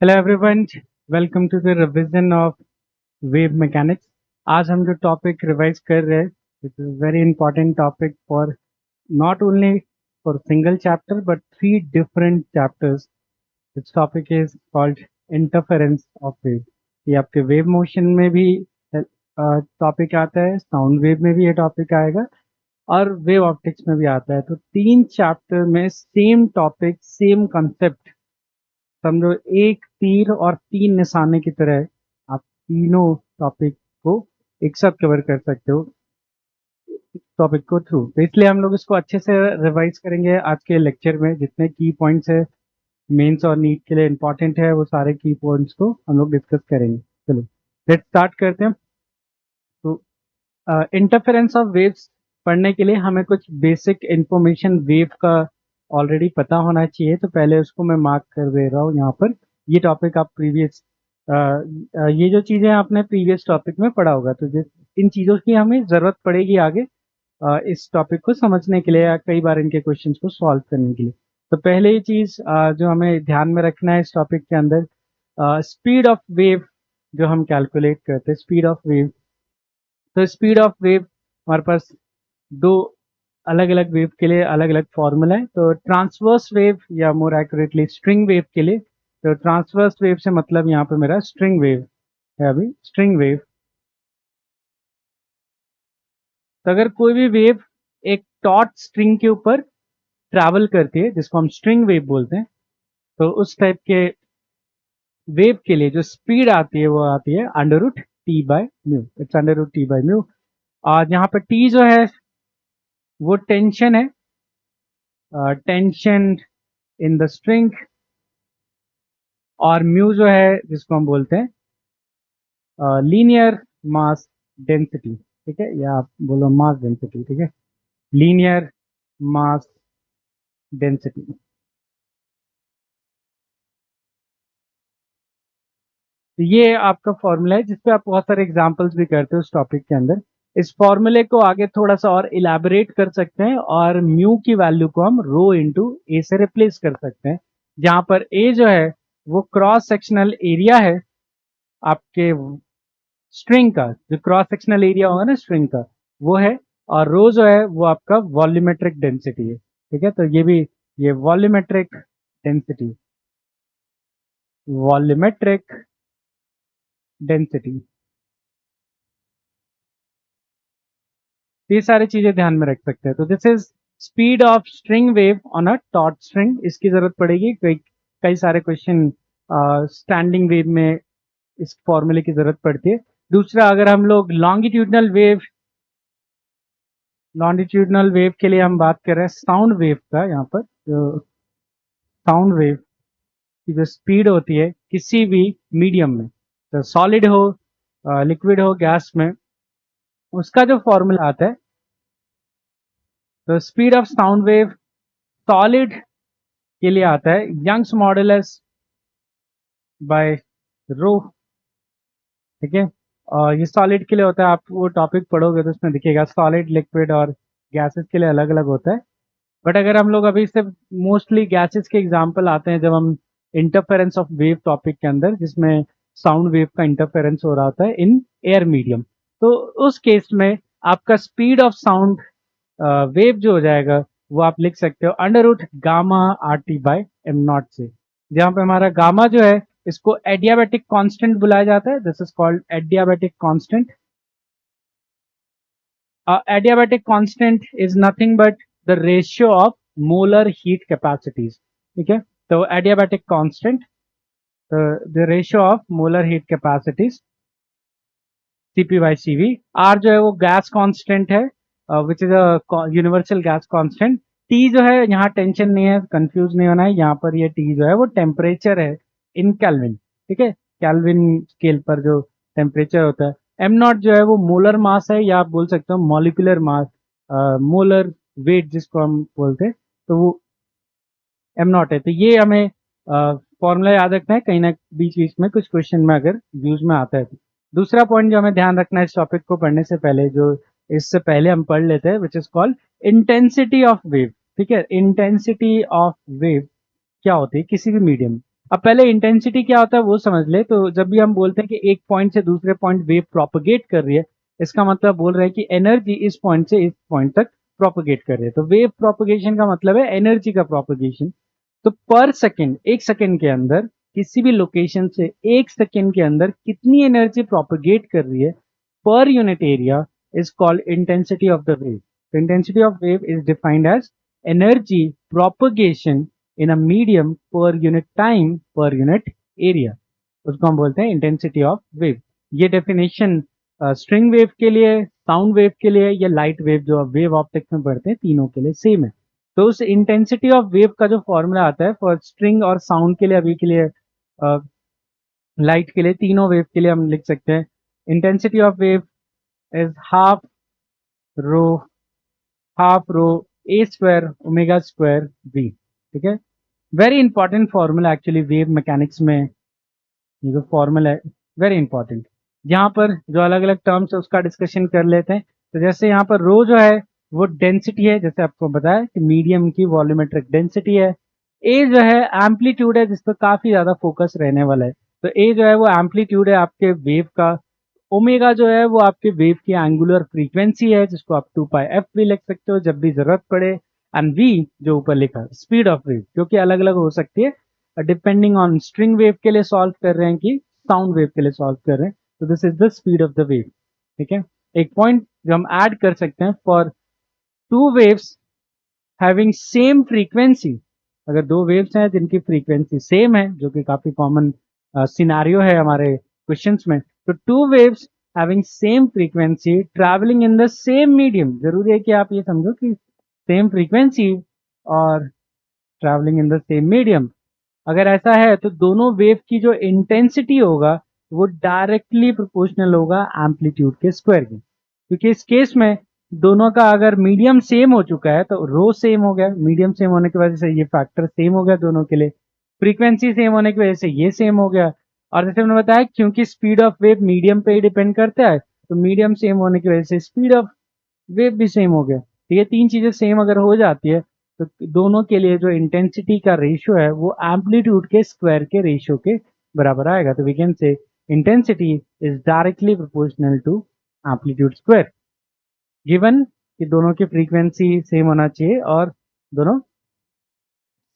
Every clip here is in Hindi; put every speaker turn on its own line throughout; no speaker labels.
Hello everyone, welcome to the revision of wave mechanics. आज हम जो टॉपिक रिवाइज कर रहे हैं, it is very important topic for not only for single chapter but three different chapters. This topic is called interference of wave. ये आपके वेव मोशन में भी टॉपिक आता है, साउंड वेव में भी ये टॉपिक आएगा और वेव ऑप्टिक्स में भी आता है। तो तीन चैप्टर में सेम टॉपिक, सेम कंसेप्ट, समझो एक तीर और तीन निशाने की तरह आप तीनों टॉपिक को एक साथ कवर कर सकते हो टॉपिक को थ्रू। तो इसलिए हम लोग इसको अच्छे से रिवाइज करेंगे आज के लेक्चर में। जितने की पॉइंट्स है मेंस और नीट के लिए इंपॉर्टेंट है, वो सारे की पॉइंट्स को हम लोग डिस्कस करेंगे। चलो लेट्स स्टार्ट करते हैं। तो इंटरफेरेंस ऑफ वेव्स पढ़ने के लिए हमें कुछ बेसिक इंफॉर्मेशन वेव का ऑलरेडी पता होना चाहिए। तो पहले उसको मैं मार्क कर दे रहा हूँ यहाँ पर। ये टॉपिक आप प्रीवियस ये जो चीज़ें आपने प्रीवियस टॉपिक में पढ़ा होगा, तो इन चीज़ों की हमें ज़रूरत पड़ेगी आगे इस टॉपिक को समझने के लिए या कई बार इनके क्वेश्चंस को सॉल्व करने के लिए। तो पहले ही चीज़ जो हमें ध्यान में रखना है इस टॉपिक के अंदर, स्पीड ऑफ वेव जो हम कैलकुलेट करते हैं, स्पीड ऑफ वेव। तो स्पीड ऑफ वेव हमारे पास दो अलग अलग वेव के लिए अलग अलग फॉर्मूला है। तो ट्रांसवर्स वेव या मोर एक्यूरेटली स्ट्रिंग वेव के लिए, तो ट्रांसवर्स वेव से मतलब यहाँ पे मेरा स्ट्रिंग वेव है। अभी स्ट्रिंग वेव, तो अगर कोई भी वेव एक टॉट स्ट्रिंग के ऊपर ट्रैवल करती है जिसको हम स्ट्रिंग वेव बोलते हैं, तो उस टाइप के वेव के लिए जो स्पीड आती है वो आती है under root T by mu. It's under root T by mu. और यहाँ पर टी जो है वो टेंशन है, टेंशन इन द स्ट्रिंग। और म्यू जो है जिसको हम बोलते हैं लीनियर मास डेंसिटी। ठीक है, या आप बोलो मास डेंसिटी। ठीक है, लीनियर मास डेंसिटी। तो ये आपका फॉर्मूला है जिसपे आप बहुत सारे एग्जांपल्स भी करते हो उस टॉपिक के अंदर। इस फॉर्मूले को आगे थोड़ा सा और इलेबोरेट कर सकते हैं और म्यू की वैल्यू को हम रो इंटू ए से रिप्लेस कर सकते हैं, जहां पर ए जो है वो क्रॉस सेक्शनल एरिया है आपके स्ट्रिंग का। जो क्रॉस सेक्शनल एरिया होगा ना स्ट्रिंग का, वो है। और रो जो है वो आपका वॉल्यूमेट्रिक डेंसिटी है। ठीक है, तो ये भी, ये वॉल्यूमेट्रिक डेंसिटी, वॉल्यूमेट्रिक डेंसिटी। ये सारी चीजें ध्यान में रख सकते हैं। तो this is speed of string wave on a taught string. इसकी जरूरत पड़ेगी, कई कई सारे क्वेश्चन स्टैंडिंग वेव में इस फॉर्मूले की जरूरत पड़ती है। दूसरा, अगर हम लोग लॉन्गिट्यूडनल वेव, लॉन्गिट्यूडनल वेव के लिए हम बात कर रहे हैं साउंड वेव का। यहाँ पर जो साउंड वेव की जो स्पीड होती है किसी भी मीडियम में, तो सॉलिड हो, लिक्विड हो, गैस में, उसका जो फॉर्मूला आता है, तो speed of sound wave solid के लिए आता है यंग्स मॉडुलस बाय रो। ठीक है, और ये सॉलिड के लिए होता है। आप वो टॉपिक पढ़ोगे तो उसमें दिखेगा सॉलिड, लिक्विड और गैसेस के लिए अलग अलग होता है। बट अगर हम लोग अभी से मोस्टली गैसेस के एग्जांपल आते हैं जब हम इंटरफेरेंस ऑफ वेव टॉपिक के अंदर, जिसमें साउंड वेव का इंटरफेरेंस हो रहा होता है इन एयर मीडियम, तो उस केस में आपका स्पीड ऑफ साउंड वेव जो हो जाएगा वो आप लिख सकते हो under root gamma R T by M naught से। जहां पे हमारा गामा जो है इसको एडियाबैटिक कांस्टेंट बुलाया जाता है। This is called adiabatic constant. Adiabatic constant is nothing but the ratio of molar heat capacities. ठीक है, तो adiabatic constant, the ratio of molar heat capacities, Cp by Cv। R जो है वो गैस कांस्टेंट है, which is a universal gas constant. T जो है, यहाँ टेंशन नहीं है, कंफ्यूज नहीं होना है, यहाँ पर ये T जो है वो टेम्परेचर है इन कैल्विन। ठीक है, कैल्विन स्केल पर जो टेम्परेचर होता है। एम नॉट जो है वो मोलर मास है, या आप बोल सकते हो मॉलिकुलर मास, मोलर वेट जिसको हम बोलते हैं, तो वो एम नॉट है। तो ये हमें फॉर्मूला याद रखना है, कहीं ना बीच बीच में कुछ क्वेश्चन में अगर यूज में आता है तो। दूसरा पॉइंट जो हमें ध्यान रखना है इस टॉपिक को पढ़ने से पहले, जो इससे पहले हम पढ़ लेते हैं, which is called intensity of wave. ठीक है, इंटेंसिटी ऑफ वेव क्या होती है किसी भी मीडियम। अब पहले इंटेंसिटी क्या होता है वो समझ ले। तो जब भी हम बोलते हैं कि एक पॉइंट से दूसरे पॉइंट वेव प्रोपगेट कर रही है, इसका मतलब बोल रहे हैं कि एनर्जी इस पॉइंट से इस पॉइंट तक प्रोपगेट कर रही है। तो वेव प्रोपगेशन का मतलब है एनर्जी का प्रोपगेशन। तो पर सेकेंड, एक सेकेंड के अंदर किसी भी लोकेशन से एक सेकेंड के अंदर कितनी एनर्जी प्रोपगेट कर रही है per unit area is called intensity of the wave. The intensity of wave is defined as energy propagation in a medium per unit time per unit area. उसको हम बोलते हैं इंटेंसिटी ऑफ वेव। ये डेफिनेशन स्ट्रिंग वेव के लिए, साउंड वेव के लिए या लाइट वेव जो वेव ऑप्टिक्स में पढ़ते हैं, तीनों के लिए सेम है। तो उस इंटेंसिटी ऑफ वेव का जो फॉर्मूला आता है फॉर स्ट्रिंग और साउंड के लिए, अभी के लिए लाइट के लिए, तीनों वेव के लिए हम लिख सकते हैं intensity of wave is rho half rho A square omega square V. ठीक है, very important formula actually wave mechanics में। ये जो फॉर्मूला है वेरी इंपॉर्टेंट। यहाँ पर जो अलग अलग टर्म्स है उसका डिस्कशन कर लेते हैं। तो जैसे यहाँ पर रो जो है वो डेंसिटी है, जैसे आपको बताया कि मीडियम की वॉल्यूमेट्रिक डेंसिटी है। ए जो है एम्पलीट्यूड है, जिस पर काफी ज्यादा फोकस रहने वाला है। तो ए जो है वो एम्पलीट्यूड है आपके वेव का। ओमेगा जो है वो आपके वेव की एंगुलर फ्रीक्वेंसी है, जिसको आप 2 पाई एफ भी लिख सकते हो जब भी जरूरत पड़े। एंड वी जो ऊपर लिखा स्पीड ऑफ वेव, जो कि अलग अलग हो सकती है डिपेंडिंग ऑन स्ट्रिंग वेव के लिए सॉल्व कर रहे हैं कि साउंड वेव के लिए सॉल्व कर रहे हैं। तो this is the speed of the wave. ठीक है, एक पॉइंट जो हम ऐड कर सकते हैं, for to waves having same frequency, अगर दो वेव्स हैं जिनकी फ्रीक्वेंसी सेम है, जो कि काफी कॉमन सिनारियो है हमारे क्वेश्चंस में। तो to waves having same frequency travelling in the same medium, जरूरी है कि आप ये समझो कि सेम फ्रीक्वेंसी और travelling in the same medium. अगर ऐसा है तो दोनों वेव की जो इंटेंसिटी होगा वो डायरेक्टली प्रोपोर्शनल होगा एम्पलीट्यूड के स्क्वायर के। क्योंकि इस केस में दोनों का अगर मीडियम सेम हो चुका है तो रो सेम हो गया, मीडियम सेम होने की वजह से ये फैक्टर सेम हो गया दोनों के लिए। फ्रीक्वेंसी सेम होने की वजह से ये सेम हो गया। और जैसे मैंने बताया क्योंकि स्पीड ऑफ वेव मीडियम पे ही डिपेंड करता है, तो मीडियम सेम होने की वजह से स्पीड ऑफ वेव भी सेम हो गया। तो ये तीन चीजें सेम अगर हो जाती है तो दोनों के लिए जो इंटेंसिटी का रेशियो है वो एम्पलीट्यूड के स्क्वायर के रेशियो के बराबर आएगा। तो we can say intensity is directly proportional to amplitude square, given कि दोनों की फ्रीक्वेंसी सेम होना चाहिए और दोनों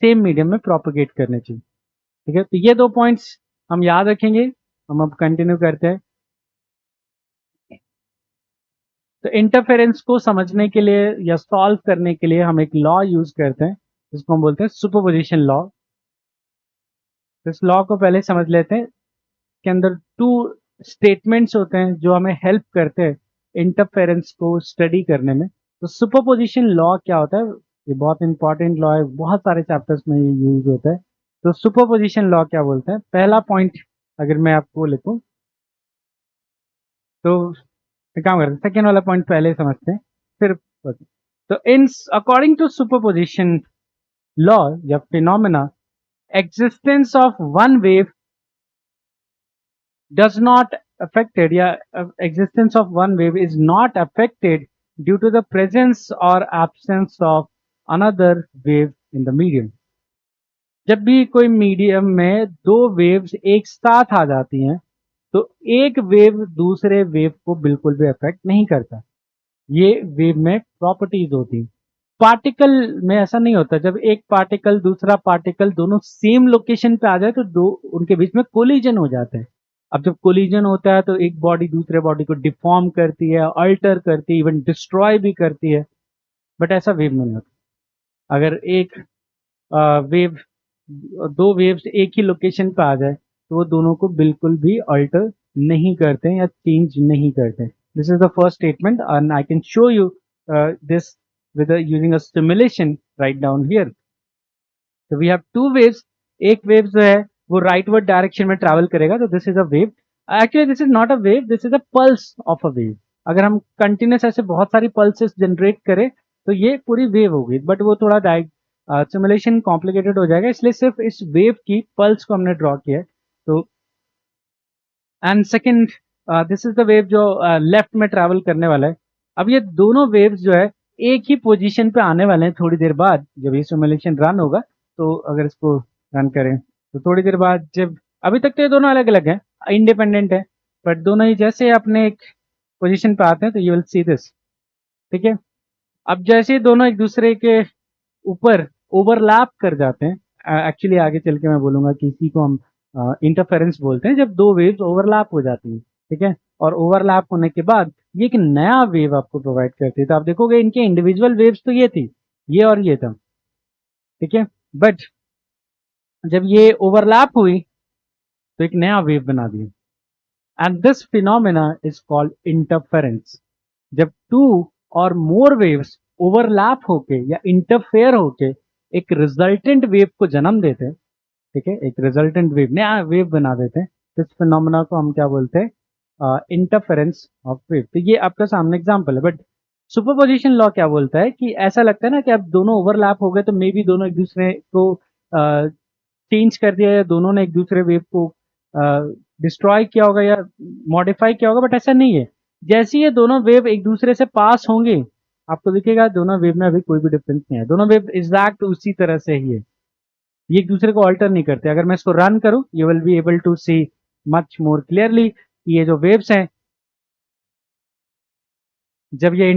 सेम मीडियम में प्रोपोगेट करने चाहिए। ठीक है, तो ये दो पॉइंट्स हम याद रखेंगे। हम अब कंटिन्यू करते हैं। तो इंटरफेरेंस को समझने के लिए या सॉल्व करने के लिए हम एक लॉ यूज करते हैं, जिसको हम बोलते हैं सुपरपोजिशन लॉ। इस लॉ को पहले समझ लेते हैं। इसके अंदर टू स्टेटमेंट्स होते हैं जो हमें हेल्प करते हैं इंटरफेरेंस को स्टडी करने में। तो सुपरपोजिशन लॉ क्या होता है, ये बहुत इंपॉर्टेंट लॉ है, बहुत सारे चैप्टर्स में ये यूज होता है। तो सुपरपोजिशन लॉ क्या बोलते हैं, पहला पॉइंट अगर मैं आपको लिखूं तो काम करते हैं, सेकेंड वाला पॉइंट पहले समझते हैं फिर। तो in according to superposition law या phenomena, existence of one wave does not affected, या existence of one wave is not affected due to the presence or absence of another wave in the medium। जब भी कोई मीडियम में दो वेव्स एक साथ आ जाती हैं तो एक वेव दूसरे वेव को बिल्कुल भी अफेक्ट नहीं करता। ये वेव में प्रॉपर्टीज होती। पार्टिकल में ऐसा नहीं होता। जब एक पार्टिकल दूसरा पार्टिकल दोनों सेम लोकेशन पे आ जाए तो दो उनके बीच में कोलिजन हो जाता है। अब जब कोलिजन होता है तो एक बॉडी दूसरे बॉडी को डिफॉर्म करती है, अल्टर करती है, इवन डिस्ट्रॉय भी करती है। बट ऐसा वेव में नहीं होता। अगर एक वेव, दो वेव्स एक ही लोकेशन पे आ जाए तो वो दोनों को बिल्कुल भी अल्टर नहीं करते या चेंज नहीं करते। This is the first statement and I can show you this with using a simulation right down here। So we have two waves। एक वेव जो है वो राइटवर्ड डायरेक्शन में ट्रैवल करेगा, तो this is a wave. Actually this is not a wave, this is a pulse of a wave. अगर हम कंटिन्यूस ऐसे बहुत सारी पल्सेस जनरेट करें तो ये पूरी वेव होगी, बट वो थोड़ा सिमुलेशन कॉम्प्लिकेटेड हो जाएगा, इसलिए सिर्फ इस वेव की पल्स को हमने ड्रॉ किया है। तो and second, this is the wave जो लेफ्ट में ट्रैवल करने वाला है। अब ये दोनों वेव्स जो है एक ही पोजीशन पे आने वाले हैं थोड़ी देर बाद, जब ये सिमुलेशन रन होगा। तो अगर इसको रन करें तो थोड़ी देर बाद जब अभी तक तो ये दोनों अलग अलग हैं, इंडिपेंडेंट है, बट दोनों ही जैसे अपने एक पोजीशन पे आते हैं तो यू विल सी दिस। ठीक है, अब जैसे ही दोनों एक दूसरे के ऊपर ओवरलैप कर जाते हैं, एक्चुअली आगे चल के मैं बोलूंगा कि इसी को हम इंटरफेरेंस बोलते हैं, जब दो वेव्स ओवरलैप हो जाती हैं। ठीक है, और ओवरलैप होने के बाद ये एक नया वेव आपको प्रोवाइड करती है। तो आप देखोगे इनके इंडिविजुअल वेव्स तो ये थी, ये और ये था। ठीक है, बट जब ये ओवरलैप हुई तो एक नया वेव बना दिया, and this phenomena is called interference. जब टू और मोर वेव्स ओवरलैप होके या इंटरफेयर होके एक रिजल्टेंट वेव को जन्म देते हैं, ठीक है, एक रिजल्टेंट वेव नया वेव बना देते हैं, तो इस फिनोमेना को हम क्या बोलते हैं, इंटरफेरेंस ऑफ वेव। तो ये आपका सामने एग्जांपल है, बट सुपरपोजिशन लॉ क्या बोलता है कि ऐसा लगता है ना कि अब दोनों ओवरलैप हो गए तो मे बी दोनों एक दूसरे को चेंज कर दिया या दोनों ने एक दूसरे वेव को डिस्ट्रॉय किया होगा या मॉडिफाई किया होगा, बट ऐसा नहीं है। जैसे ये दोनों वेव एक दूसरे से पास होंगे आपको दिखेगा दोनों वेव में अभी कोई भी डिफरेंस नहीं है, दोनों वेव एग्जैक्ट उसी तरह से ही है, ये एक दूसरे को ऑल्टर नहीं करते। अगर मैं इसको रन करूं you will be able to see much more clearly ये जो वेव्स हैं, जब ये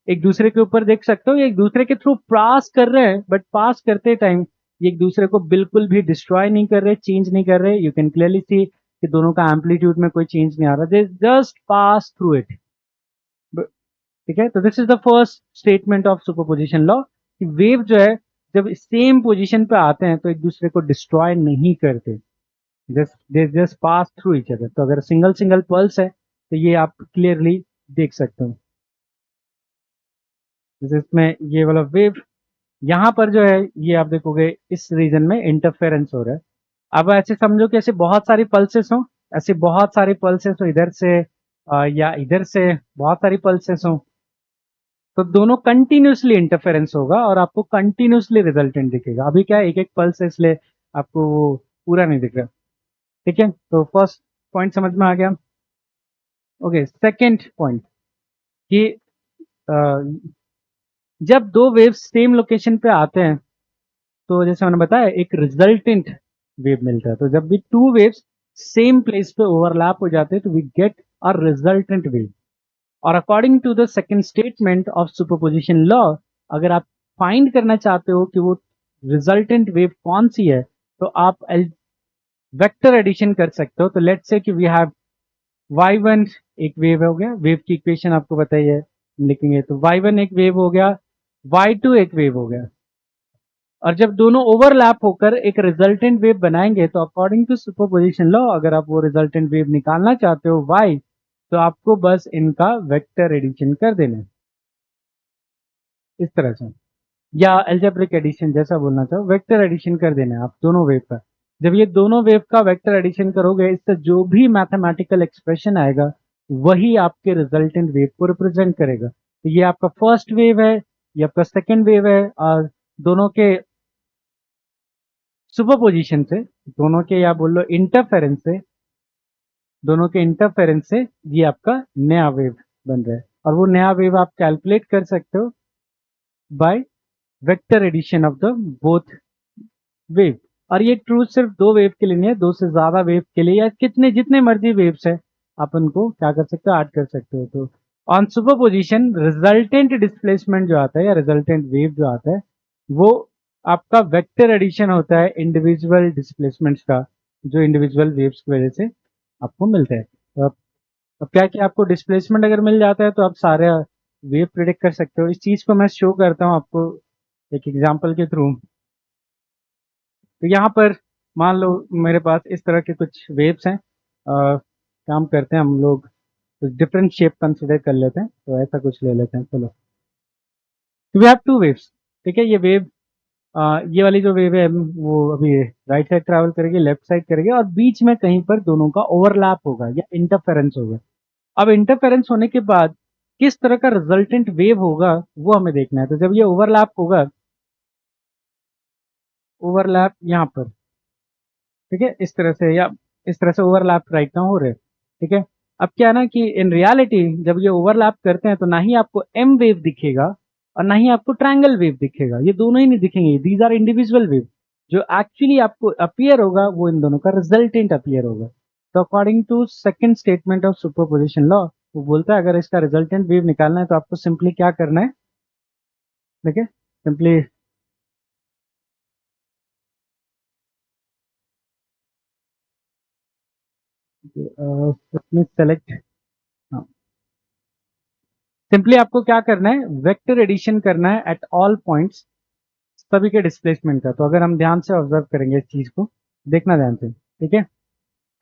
एक दूसरे के ऊपर देख सकते हो, ये एक दूसरे के थ्रू पास कर रहे हैं, बट पास करते टाइम ये एक दूसरे को बिल्कुल भी डिस्ट्रॉय नहीं कर रहे, चेंज नहीं कर रहे। यू कैन क्लियरली सी कि दोनों का एम्पलीट्यूड में कोई चेंज नहीं आ रहा, they just pass through it. ठीक है, तो this is the first statement of superposition law कि वेव जो है जब सेम पोजीशन पे आते हैं तो एक दूसरे को डिस्ट्रॉय नहीं करते, just they just pass through each other. तो अगर सिंगल सिंगल पल्स है तो ये आप क्लियरली देख सकते हो। जैसे इसमें ये वाला वेव यहाँ पर जो है ये आप देखोगे इस रीजन में इंटरफेरेंस हो रहा है। अब ऐसे समझो कि ऐसे बहुत सारी पल्सेस हो, ऐसे बहुत सारी पल्सेस हो इधर से या इधर से बहुत सारी पल्सेस हो, तो दोनों कंटिन्यूसली इंटरफेरेंस होगा और आपको कंटिन्यूसली रिजल्टेंट दिखेगा। अभी क्या है एक एक पल्स है इसलिए आपको वो पूरा नहीं दिख रहा। ठीक है, तो फर्स्ट पॉइंट समझ में आ गया। ओके, सेकंड पॉइंट कि अ, जब दो वेव्स सेम लोकेशन पे आते हैं तो जैसे मैंने बताया एक रिजल्टेंट वेव मिलता है। तो जब भी टू वेव्स सेम प्लेस पे ओवरलैप हो जाते हैं तो we get a resultant wave. और according to the second statement of superposition law, अगर आप फाइंड करना चाहते हो कि वो रिजल्टेंट वेव कौन सी है तो आप वेक्टर एडिशन कर सकते हो। तो लेट्स से कि वी हैव y1 एक वेव हो गया, वेव की इक्वेशन आपको बताई है लिखेंगे, तो y1 एक वेव हो गया, y2 एक वेव हो गया, और जब दोनों ओवरलैप होकर एक रिजल्टेंट वेव बनाएंगे तो अकॉर्डिंग टू सुपरपोजिशन लॉ अगर आप वो रिजल्टेंट वेव निकालना चाहते हो y, तो आपको बस इनका वेक्टर एडिशन कर देना है इस तरह से, या एल्जेब्रिक एडिशन जैसा बोलना चाहो, वेक्टर एडिशन कर देना है आप दोनों वेव का। जब ये दोनों वेव का वेक्टर एडिशन करोगे इससे जो भी मैथमेटिकल एक्सप्रेशन आएगा वही आपके रिजल्टेंट वेव को रिप्रेजेंट करेगा। तो ये आपका फर्स्ट वेव है, ये आपका सेकेंड वेव है, और दोनों के सुपरपोजिशन से, दोनों के या बोल लो इंटरफेरेंस से, दोनों के इंटरफेरेंस से ये आपका नया वेव बन रहा है। और वो नया वेव आप कैलकुलेट कर सकते हो by vector addition of the both wave. और ये ट्रू सिर्फ दो वेव के लिए नहीं है, दो से ज्यादा वेव के लिए या कितने जितने मर्जी वेव्स है आप उनको क्या कर सकते हो, ऐड कर सकते हो। तो ऑन सुपरपोजिशन रिजल्टेंट डिस्प्लेसमेंट जो आता है या रिजल्टेंट वेव जो आता है वो आपका वेक्टर एडिशन होता है इंडिविजुअल डिस्प्लेसमेंट्स का, जो इंडिविजुअल वेव्स की वजह से आपको मिलता है। तो अब क्या कि आपको डिस्प्लेसमेंट अगर मिल जाता है तो आप सारे वेव प्रिडिक्ट कर सकते हो। इस चीज को मैं शो करता हूँ आपको एक एग्जांपल के थ्रू। तो यहाँ पर मान लो मेरे पास इस तरह के कुछ वेव्स हैं, काम करते हैं हम लोग कुछ डिफरेंट शेप कंसिडर कर लेते हैं, तो ऐसा कुछ ले लेते हैं। चलो, वी हैव टू वेव्स। ठीक है, ये वेव ये वाली जो वेव है वो अभी राइट साइड ट्रैवल करेगी, लेफ्ट साइड करेगी, और बीच में कहीं पर दोनों का ओवरलैप होगा या इंटरफेरेंस होगा। अब इंटरफेरेंस होने के बाद किस तरह का रिजल्टेंट वेव होगा वो हमें देखना है। तो जब ये ओवरलैप होगा, ओवरलैप यहाँ पर, ठीक है, इस तरह से या इस तरह से ओवरलैप राइट नाउ हो रहे हैं। ठीक है, अब क्या है ना कि इन रियलिटी जब ये ओवरलैप करते हैं तो ना ही आपको एम वेव दिखेगा और ना ही आपको ट्रायंगल वेव दिखेगा, ये दोनों ही नहीं दिखेंगे, दीज आर इंडिविजुअल वेव। जो एक्चुअली आपको अपीयर होगा वो इन दोनों का रिजल्टेंट अपीयर होगा। तो according to second statement of superposition law वो बोलता है अगर इसका रिजल्टेंट वेव निकालना है तो आपको सिंपली क्या करना है, देखिए सिंपली सेलेक्ट, हाँ सिंपली आपको क्या करना है, वेक्टर एडिशन करना है एट ऑल पॉइंट्स सभी के डिस्प्लेसमेंट का। तो अगर हम ध्यान से ऑब्जर्व करेंगे इस चीज को, देखना ध्यान से, ठीक है।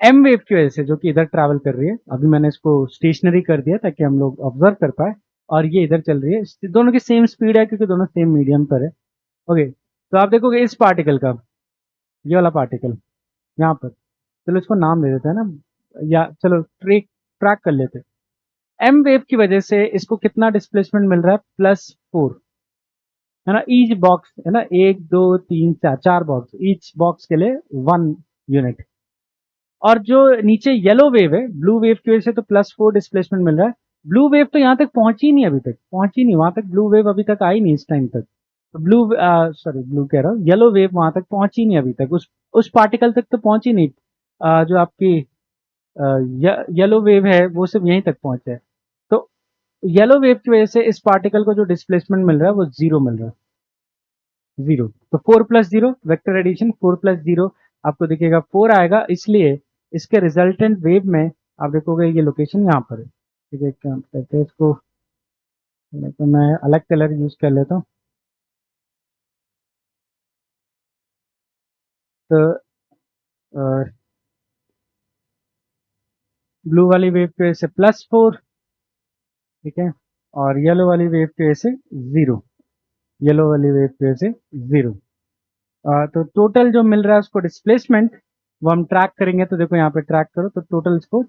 एम वेव की वजह से जो कि इधर ट्रैवल कर रही है, अभी मैंने इसको स्टेशनरी कर दिया ताकि हम लोग ऑब्जर्व कर पाए, और ये इधर चल रही है, दोनों की सेम स्पीड है क्योंकि दोनों सेम मीडियम पर है। ओके, तो आप देखोगे इस पार्टिकल का, ये वाला पार्टिकल यहाँ पर, चलो इसको नाम दे देते हैं ना, या चलो ट्रैक कर लेते हैं। एम वेव की वजह से इसको कितना डिस्प्लेसमेंट मिल रहा है, +4, है ना। ईच बॉक्स है ना, 1 2 3 4 4 बॉक्स, ईच बॉक्स के लिए 1 यूनिट। और जो नीचे येलो वेव है, ब्लू वेव की वजह से तो +4 डिस्प्लेसमेंट मिल रहा है। ब्लू वेव तो यहाँ तक पहुंची नहीं, अभी तक पहुंची नहीं, वहां तक ब्लू वेव अभी तक आई नहीं इस टाइम तक। तो ब्लू कह रहा हूँ, येलो वेव वहां तक पहुंची नहीं अभी तक, उस पार्टिकल तक तो पहुंची नहीं। जो आपकी येलो वेव है वो सिर्फ यहीं तक पहुंचे है। तो येलो वेव की वजह से इस पार्टिकल को जो डिस्प्लेसमेंट मिल रहा है वो 0 मिल रहा है, 0। तो 4 + 0 वेक्टर एडिशन, 4 + 0 आपको दिखेगा 4 आएगा, इसलिए इसके रिजल्टेंट वेव में आप देखोगे ये लोकेशन यहाँ पर है, ठीक है। क्या कहते हैं इसको, तो मैं अलग कलर यूज कर लेता हूँ। तो ब्लू वाली वेव की वजह से +4, ठीक है, और येलो वाली वेव की वजह से 0, येलो वाली वेव की वजह से 0। तो टोटल जो मिल रहा है उसको डिस्प्लेसमेंट, वो हम ट्रैक करेंगे। तो देखो यहाँ पे ट्रैक करो तो टोटल इसको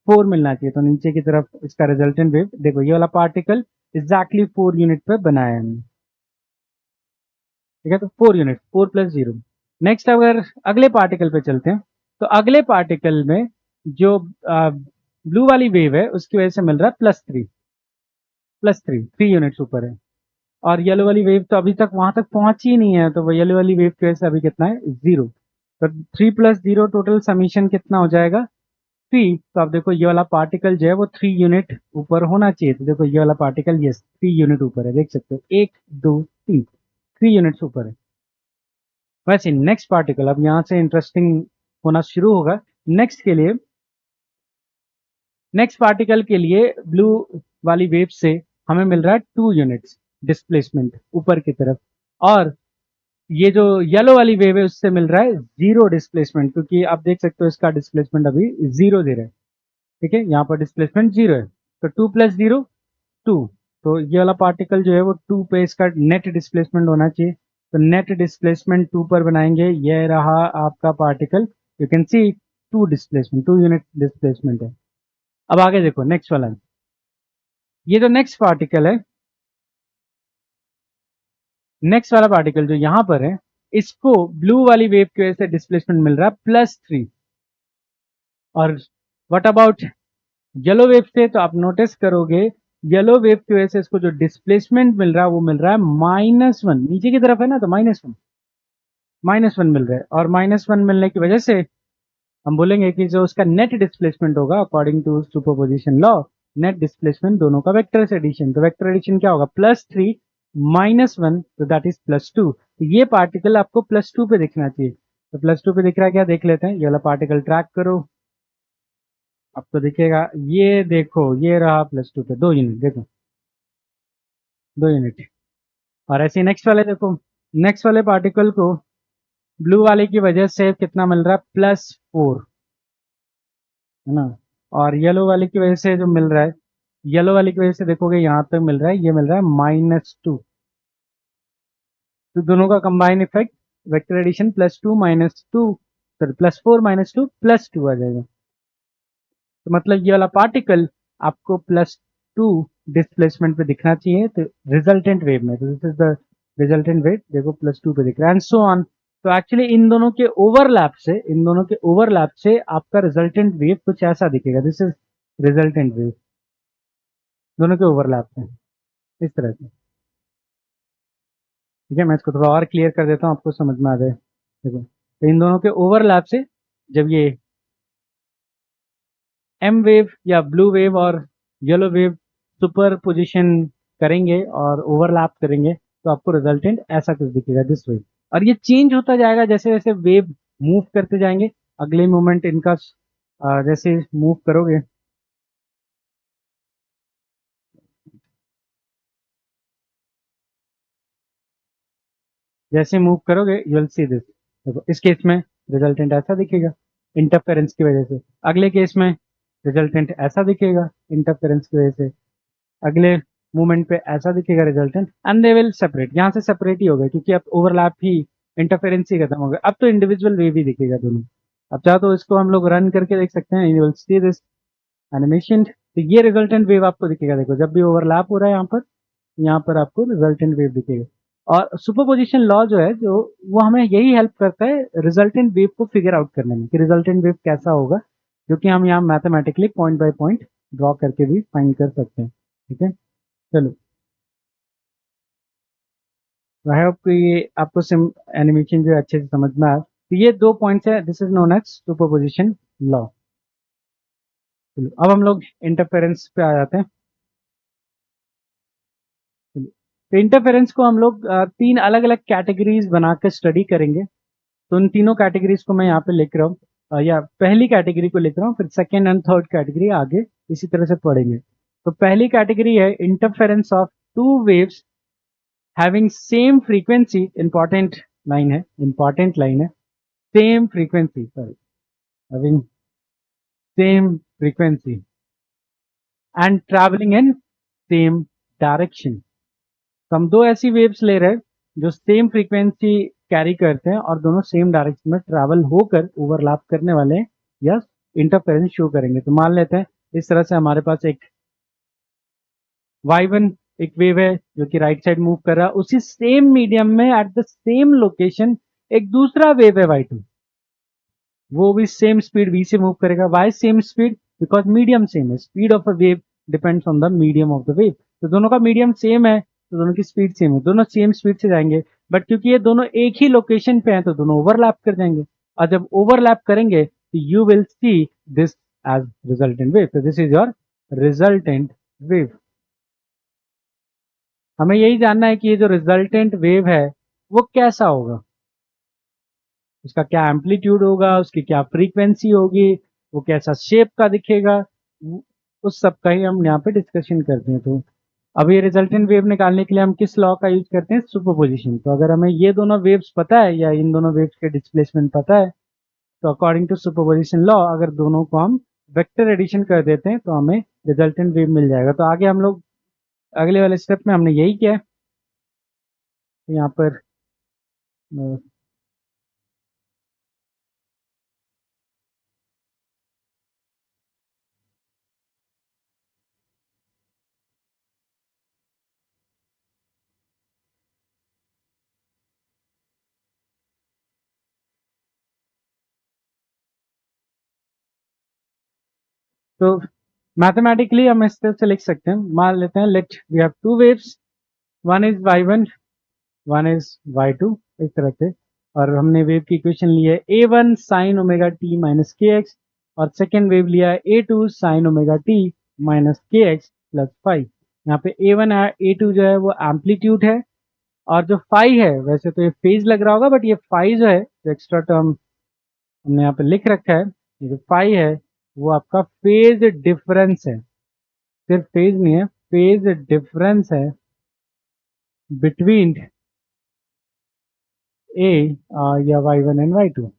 4 मिलना चाहिए। तो नीचे की तरफ इसका रिजल्टेंट वेव देखो, ये वाला पार्टिकल एग्जैक्टली 4 यूनिट पे बनाया है हमने, ठीक है। तो 4 यूनिट, 4 + 0। नेक्स्ट अगर अगले पार्टिकल पे चलते हैं, तो अगले पार्टिकल में जो ब्लू वाली वेव है उसकी वजह से मिल रहा है +3, +3 यूनिट्स ऊपर है। और येलो वाली वेव तो अभी तक वहां तक पहुंची ही नहीं है, तो वो येलो वाली वेव की वजह से अभी कितना है, 0। तो 3 + 0 टोटल समीशन कितना हो जाएगा, 3। तो आप देखो ये वाला पार्टिकल जो है वो 3 यूनिट ऊपर होना चाहिए। तो देखो ये वाला पार्टिकल, यस 3 यूनिट ऊपर है, देख सकते हो, 1 2 3, 3 यूनिट्स ऊपर है। वैसे नेक्स्ट पार्टिकल अब यहाँ से इंटरेस्टिंग होना शुरू होगा। नेक्स्ट के लिए, नेक्स्ट पार्टिकल के लिए ब्लू वाली वेव से हमें मिल रहा है 2 यूनिट्स डिस्प्लेसमेंट ऊपर की तरफ, और ये जो येलो वाली वेव है उससे मिल रहा है 0 डिस्प्लेसमेंट, क्योंकि आप देख सकते हो इसका डिस्प्लेसमेंट अभी 0 दे रहा है, ठीक है। यहाँ पर डिस्प्लेसमेंट 0 है, तो 2 + 0 2। तो ये वाला पार्टिकल जो है वो 2 पे इसका नेट डिस्प्लेसमेंट होना चाहिए। तो नेट डिस्प्लेसमेंट 2 पर बनाएंगे, ये रहा आपका particle, you can see 2 displacement, 2 unit displacement है। अब आगे देखो नेक्स्ट वाला, ये जो नेक्स्ट पार्टिकल है, नेक्स्ट वाला पार्टिकल जो यहां पर है, इसको ब्लू वाली वेव की वजह से डिस्प्लेसमेंट मिल रहा है +3। और व्हाट अबाउट येलो वेव से, तो आप नोटिस करोगे येलो वेव की वजह से इसको जो डिस्प्लेसमेंट मिल रहा है वो मिल रहा है -1, नीचे की तरफ है ना, तो -1 मिल रहा है। और -1 मिलने की वजह से हम बोलेंगे कि जो उसका नेट डिस्प्लेसमेंट होगा according to superposition law, net displacement दोनों का वेक्टर से एडिशन, तो वेक्टर एडिशन क्या होगा, +3 -1, तो दैट इज +2। तो ये पार्टिकल आपको +2 पे दिखना चाहिए। तो +2 पे दिख रहा है क्या, देख लेते हैं। ये वाला पार्टिकल ट्रैक करो, आपको दिखेगा, ये देखो ये रहा +2 पे 2 यूनिट, देखो 2 यूनिट। और ऐसे नेक्स्ट वाले देखो, नेक्स्ट वाले पार्टिकल को ब्लू वाले की वजह से कितना मिल रहा है, +4, है ना। और येलो वाले की वजह से जो मिल रहा है, येलो वाले की वजह से देखोगे यहाँ तक मिल रहा है, ये मिल रहा है -2। तो दोनों का combine effect vector addition +2 - 2, sorry +4 - 2 +2 आ जाएगा। तो मतलब ये वाला पार्टिकल आपको +2 डिस्प्लेसमेंट पे दिखना चाहिए, तो रिजल्टेंट वेव में, तो this is the resultant wave, देखो +2 पे दिख रहा है, एंड सो ऑन। तो एक्चुअली इन दोनों के ओवरलैप से, इन दोनों के ओवरलैप से आपका रिजल्टेंट वेव कुछ ऐसा दिखेगा, दिस इज रिजल्टेंट वेव, दोनों के ओवरलैप से इस तरह से, ठीक है। मैं इसको थोड़ा और क्लियर कर देता हूँ, आपको समझ में आ जाए। देखो, तो इन दोनों के ओवरलैप से जब ये एम वेव या ब्लू वेव और येलो वेव सुपर पोजिशन करेंगे और ओवरलैप करेंगे तो आपको रिजल्टेंट ऐसा कुछ दिखेगा, दिस वे। और ये चेंज होता जाएगा जैसे जैसे वेव मूव करते जाएंगे। अगले मोमेंट इनका जैसे मूव करोगे, जैसे मूव करोगे यू विल सी दिस। देखो इस केस में रिजल्टेंट ऐसा दिखेगा इंटरफेरेंस की वजह से। अगले केस में रिजल्टेंट ऐसा दिखेगा इंटरफेरेंस की वजह से। अगले मूवमेंट पे ऐसा दिखेगा resultant, and they will separate. यहाँ से सेपरेट ही हो गए क्योंकि अब ओवरलैप ही, इंटरफेरेंस ही खत्म हो गया। अब तो इंडिविजुअल वेव ही दिखेगा दोनों। अब चाहो तो इसको हम लोग रन करके देख सकते हैं, you will see this animation. तो ये रिजल्टेंट वेव आपको दिखेगा। देखो जब भी ओवरलैप हो रहा है यहाँ पर आपको रिजल्टेंट वेव दिखेगा। और सुपरपोजिशन लॉ जो है, जो वो हमें यही हेल्प करता है रिजल्टेंट वेव को फिगर आउट करने में कि रिजल्टेंट वेव कैसा होगा, जो कि हम यहाँ mathematically point by point draw करके भी फाइंड कर सकते हैं। ठीक है, चलो। आई होप कि ये आपको सिम एनिमेशन जो है अच्छे से समझ में आया। तो ये दो पॉइंट्स है, this is known as superposition law. चलो अब हम लोग इंटरफेरेंस पे आ जाते हैं। तो इंटरफेरेंस को हम लोग तीन अलग अलग कैटेगरीज बनाकर स्टडी करेंगे। तो उन तीनों कैटेगरीज को मैं यहाँ पे लिख रहा हूँ, या पहली कैटेगरी को लिख रहा हूँ, फिर सेकेंड एंड थर्ड कैटेगरी आगे इसी तरह से पढ़ेंगे। तो पहली कैटेगरी है interference of two waves having same frequency. Important line है, same frequency, sorry, having same frequency and travelling in same direction. तो हम दो ऐसी वेव्स ले रहे हैं जो सेम फ्रीक्वेंसी कैरी करते हैं और दोनों सेम डायरेक्शन में ट्रैवल होकर ओवरलैप करने वाले हैं या इंटरफेरेंस शो करेंगे। तो मान लेते हैं इस तरह से हमारे पास एक y1 एक वेव है जो कि राइट साइड मूव कर रहा है, उसी सेम मीडियम में एट द सेम लोकेशन एक दूसरा वेव है y2, वो भी सेम स्पीड v से मूव करेगा। Why same speed? Because medium same है। Speed of a wave depends on the medium of the wave. तो दोनों का मीडियम सेम है तो दोनों की स्पीड सेम है, दोनों सेम स्पीड से जाएंगे। बट क्योंकि ये दोनों एक ही लोकेशन पे हैं तो दोनों ओवरलैप कर जाएंगे, और जब ओवरलैप करेंगे तो you will see this as resultant wave. तो this is your resultant wave. हमें यही जानना है कि ये जो रिजल्टेंट वेव है वो कैसा होगा, उसका क्या एम्पलीट्यूड होगा, उसकी क्या फ्रीक्वेंसी होगी, वो कैसा शेप का दिखेगा, उस सब का ही हम यहाँ पे डिस्कशन करते हैं। तो अब ये रिजल्टेंट वेव निकालने के लिए हम किस लॉ का यूज करते हैं? सुपरपोजिशन। तो अगर हमें ये दोनों वेव्स पता है या इन दोनों वेव्स के डिस्प्लेसमेंट पता है, तो अकॉर्डिंग टू सुपरपोजिशन लॉ अगर दोनों को हम वेक्टर एडिशन कर देते हैं तो हमें रिजल्टेंट वेव मिल जाएगा। तो आगे हम लोग अगले वाले स्टेप में हमने यही किया है। तो यहाँ पर तो मैथमेटिकली हम इस तरह से लिख सकते हैं, मान लेते हैं let we have two waves, one is y1, one is y2, इस तरह से। और हमने वेव की इक्वेशन ली है a1 sign omega t minus k x, और सेकेंड वेव लिया है a2 sign omega t minus k x plus five. यहाँ पे a1 है, a2 जो है वो एम्पलीट्यूड है, और जो फाई है, वैसे तो ये फेज लग रहा होगा बट ये फाई जो है, जो एक्स्ट्रा टर्म हमने यहाँ पे लिख रखा है, ये जो फाई है वो आपका फेज डिफरेंस है। सिर्फ फेज नहीं है, फेज डिफरेंस है बिटवीन ए या y1 एंड y2।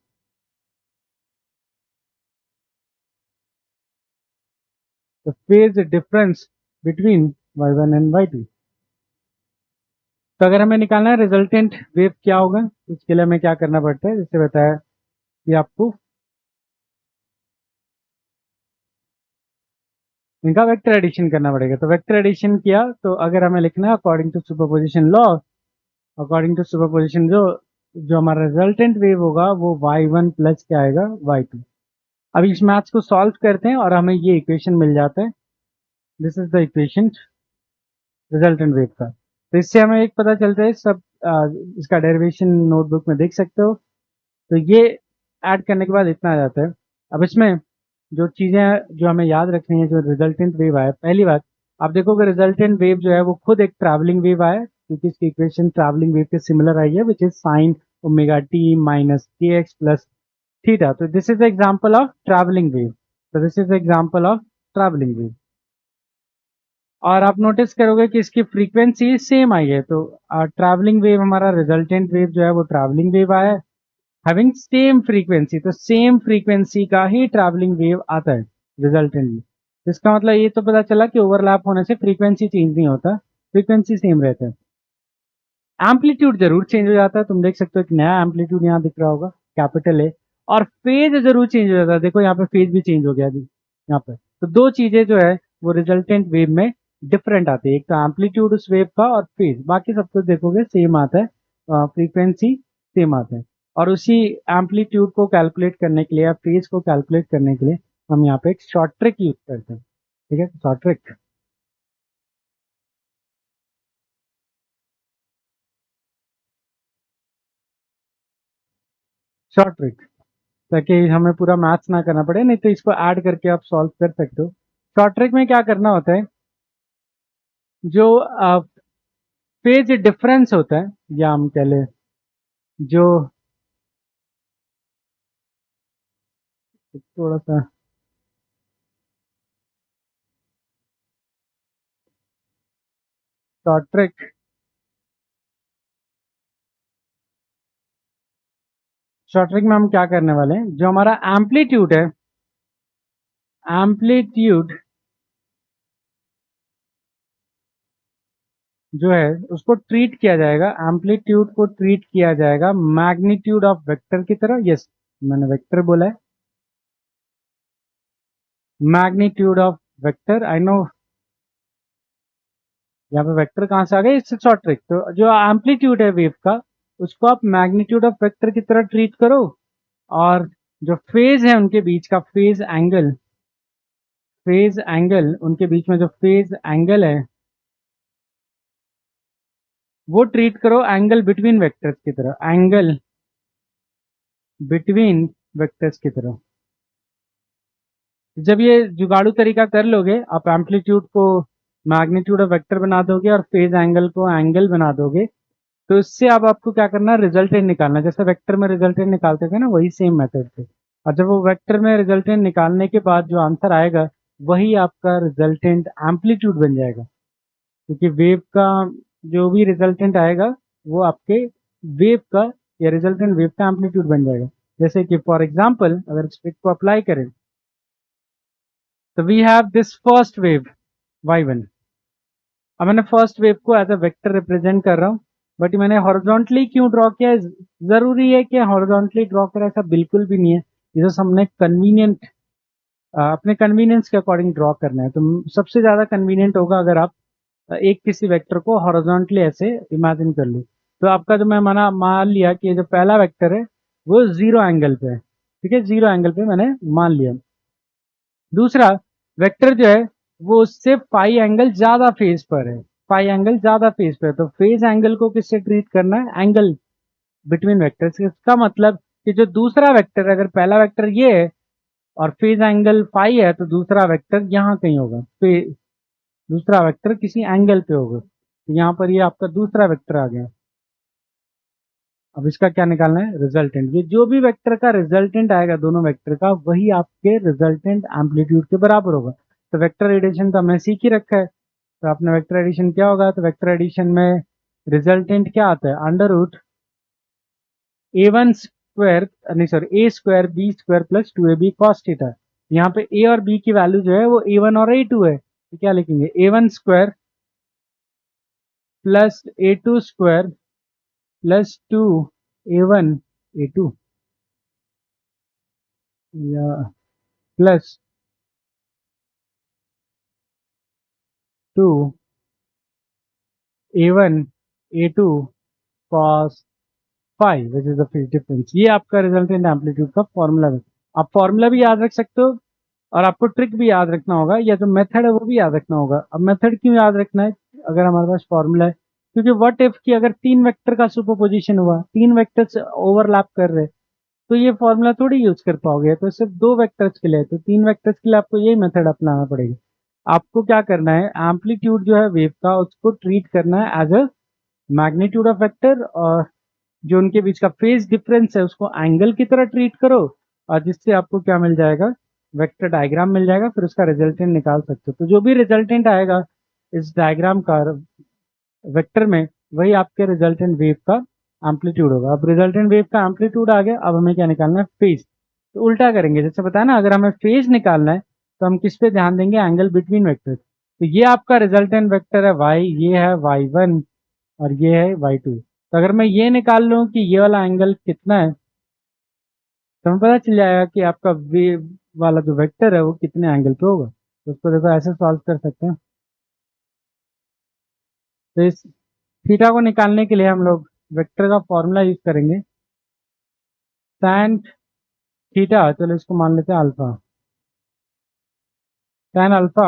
तो phase difference between y1 and y2। तो अगर हमें निकालना है रिजल्टेंट वेव क्या होगा, इसके लिए हमें क्या करना पड़ता है, जैसे बताया कि आपको इनका वेक्टर एडिशन करना पड़ेगा। तो वेक्टर एडिशन किया तो अगर हमें लिखना है according to superposition law, according to superposition जो जो हमारा रिजल्टेंट वेव होगा वो y1 प्लस क्या आएगा, y2। अब इस मैथ्स को सॉल्व करते हैं और हमें ये इक्वेशन मिल जाता है। This is the equation resultant wave का। तो इससे हमें एक पता चलता है, सब इसका डेरिवेशन नोटबुक में देख सकते हो। तो ये ऐड करने के बाद इतना आ जाता है। अब इसमें जो चीज़ें जो हमें याद रखनी है, जो रिजल्टेंट वेव आया, पहली बात आप देखोगे रिजल्टेंट वेव जो है वो खुद एक ट्रैवलिंग वेव आया, क्योंकि इसकी इक्वेशन ट्रैवलिंग वेव के सिमिलर आई है, which is sine omega t minus k x plus theta. तो this is example of travelling wave. तो this is example of travelling wave. और आप नोटिस करोगे कि इसकी फ्रीक्वेंसी सेम आई है। तो ट्रैवलिंग वेव, हमारा रिजल्टेंट वेव जो है वो ट्रैवलिंग वेव आया है, हैविंग सेम फ्रीक्वेंसी। तो सेम फ्रीक्वेंसी का ही ट्रैवलिंग वेव आता है रिजल्टेंट में। इसका मतलब ये तो पता चला कि ओवरलैप होने से फ्रीक्वेंसी चेंज नहीं होता, फ्रीक्वेंसी सेम रहता है। एम्पलीट्यूड जरूर चेंज हो जाता है, तुम देख सकते हो कि नया एम्पलीट्यूड यहाँ दिख रहा होगा, कैपिटल ए। और फेज जरूर चेंज हो जाता है, देखो यहाँ पे फेज भी चेंज हो गया अभी यहाँ पे। तो दो चीजें जो है वो रिजल्टेंट वेव में डिफरेंट आती है, एक तो एम्पलीट्यूड उस वेव का और फेज, बाकी सब कुछ देखोगे सेम आता है, फ्रीक्वेंसी सेम आता है। और उसी एम्पलीट्यूड को कैलकुलेट करने के लिए या फेज को कैलकुलेट करने के लिए हम यहाँ पे एक शॉर्ट ट्रिक यूज करते हैं। ठीक है, शॉर्ट ट्रिक, शॉर्ट ट्रिक, ताकि हमें पूरा मैथ्स ना करना पड़े, नहीं तो इसको ऐड करके आप सॉल्व कर सकते हो। शॉर्ट ट्रिक में क्या करना होता है, जो फेज डिफरेंस होता है, या हम कह लें जो थोड़ा सा शॉर्ट ट्रिक, शॉर्ट ट्रिक में हम क्या करने वाले हैं, जो हमारा एम्पलीट्यूड है, एम्पलीट्यूड जो है उसको ट्रीट किया जाएगा, एम्पलीट्यूड को ट्रीट किया जाएगा मैग्नीट्यूड ऑफ वेक्टर की तरह। यस, मैंने वेक्टर बोला है, magnitude of vector. I know यहाँ पे वेक्टर कहाँ से आ गए, इससे शॉर्ट ट्रिक। तो जो एम्पलीट्यूड है वेव का, उसको आप मैग्नीट्यूड ऑफ वेक्टर की तरह ट्रीट करो, और जो फेज है उनके बीच का फेज एंगल, फेज एंगल उनके बीच में जो फेज एंगल है वो ट्रीट करो एंगल बिटवीन वेक्टर्स की तरह, एंगल बिटवीन वेक्टर्स की तरह। जब ये जुगाड़ू तरीका कर लोगे, आप एम्पलीट्यूड को मैग्नीट्यूड ऑफ वेक्टर बना दोगे और फेज एंगल को एंगल बना दोगे, तो इससे अब आपको क्या करना है, रिजल्टेंट निकालना है। जैसे वेक्टर में रिजल्टेंट निकालते थे ना, वही सेम मेथड से। और जब वो वेक्टर में रिजल्टेंट निकालने के बाद जो आंसर आएगा, वही आपका रिजल्टेंट एम्पलीट्यूड बन जाएगा, क्योंकि वेव का जो भी रिजल्टेंट आएगा वो आपके वेव का या रिजल्टेंट वेव का एम्पलीट्यूड बन जाएगा। जैसे कि फॉर एग्जाम्पल अगर इस ट्रिक को अप्लाई करें, तो we have this first wave y1। अब मैंने फर्स्ट वेव को एज अ वेक्टर रिप्रेजेंट कर रहा हूँ, बट मैंने हॉरिजॉन्टली क्यों ड्रॉ किया है, जरूरी है कि हॉरिजॉन्टली ड्रॉ करें, ऐसा बिल्कुल भी नहीं है। ये तो हमने कन्वीनियंट, अपने कन्वीनियंस के अकॉर्डिंग ड्रॉ करना है। तो सबसे ज्यादा कन्वीनियंट होगा अगर आप एक किसी वेक्टर को हॉरिजॉन्टली ऐसे इमेजिन कर लो। तो आपका जो मैं माना मान लिया कि ये जो पहला वेक्टर है वो जीरो एंगल पे है, ठीक है, जीरो एंगल पे मैंने मान लिया। दूसरा वेक्टर जो है वो उससे फाई एंगल ज्यादा फेज पर है, फाई एंगल ज्यादा फेज पर है। तो फेज एंगल को किससे ट्रीट करना है, एंगल बिटवीन वेक्टर्स। इसका मतलब कि जो दूसरा वेक्टर, अगर पहला वेक्टर ये है और फेज एंगल फाई है, तो दूसरा वेक्टर यहाँ कहीं होगा, दूसरा वेक्टर किसी एंगल पे होगा। तो यहाँ पर ये आपका दूसरा वेक्टर आ गया। अब इसका क्या निकालना है, रिजल्टेंट। ये जो भी वेक्टर का रिजल्टेंट आएगा दोनों वेक्टर का, वही आपके रिजल्टेंट एम्पलीट्यूड के बराबर होगा। तो वेक्टर एडिशन तो हमने सीख ही रखा है। तो आपने वेक्टर एडिशन क्या होगा, तो वेक्टर एडिशन में रिजल्टेंट क्या आता है, अंडर रूट a1 स्क्वायर, नहीं sorry, a² b² plus 2ab cos theta. यहाँ पे a और b की वैल्यू जो है वो a1 और a2 है, तो क्या लिखेंगे, a1 square plus a2 square plus 2a1 a2, या plus 2a1 a2 cos five which is the phase difference. ये आपका रिजल्टेंट एम्पलीट्यूड का फॉर्मूला है। आप फॉर्मूला भी याद रख सकते हो, और आपको ट्रिक भी याद रखना होगा, या जो मेथड है वो भी याद रखना होगा। अब मेथड क्यों याद रखना है, अगर हमारे पास फॉर्मूला है, क्योंकि व्हाट इफ की अगर तीन वेक्टर का सुपरपोजिशन हुआ, तीन वेक्टर्स ओवरलैप कर रहे, तो ये फॉर्मूला थोड़ी यूज कर पाओगे, तो सिर्फ 2 वेक्टर्स के लिए, तो 3 वेक्टर्स के लिए आपको यही मेथड अपनाना पड़ेगा। आपको क्या करना है, एम्पलीट्यूड जो है वेव का उसको ट्रीट करना है as a magnitude of vector, और जो उनके बीच का फेज डिफरेंस है उसको एंगल की तरह ट्रीट करो, और जिससे आपको क्या मिल जाएगा, वेक्टर डायग्राम मिल जाएगा, फिर उसका रिजल्टेंट निकाल सकते हो। तो जो भी रिजल्टेंट आएगा इस डायग्राम का वेक्टर में, वही आपके रिजल्टेंट वेव का एम्पलीट्यूड होगा। अब रिजल्टेंट वेव का एम्पलीट्यूड आ गया, अब हमें क्या निकालना है, फेज। तो उल्टा करेंगे, जैसे बताया ना, अगर हमें फेज निकालना है तो हम किस पे ध्यान देंगे, एंगल बिटवीन वेक्टर। तो ये आपका रिजल्टेंट वेक्टर है वाई, ये है y1 और ये है y2। तो अगर मैं ये निकाल लूँ कि ये वाला एंगल कितना है, तो हमें पता चल जाएगा कि आपका वेव वाला जो वेक्टर है वो कितने एंगल पे होगा। तो उसको देखो ऐसे सॉल्व कर सकते हैं। तो इस थीटा को निकालने के लिए हम लोग वेक्टर का फॉर्मूला यूज करेंगे, tan थीटा, चलो इसको मान लेते हैं alpha. tan alpha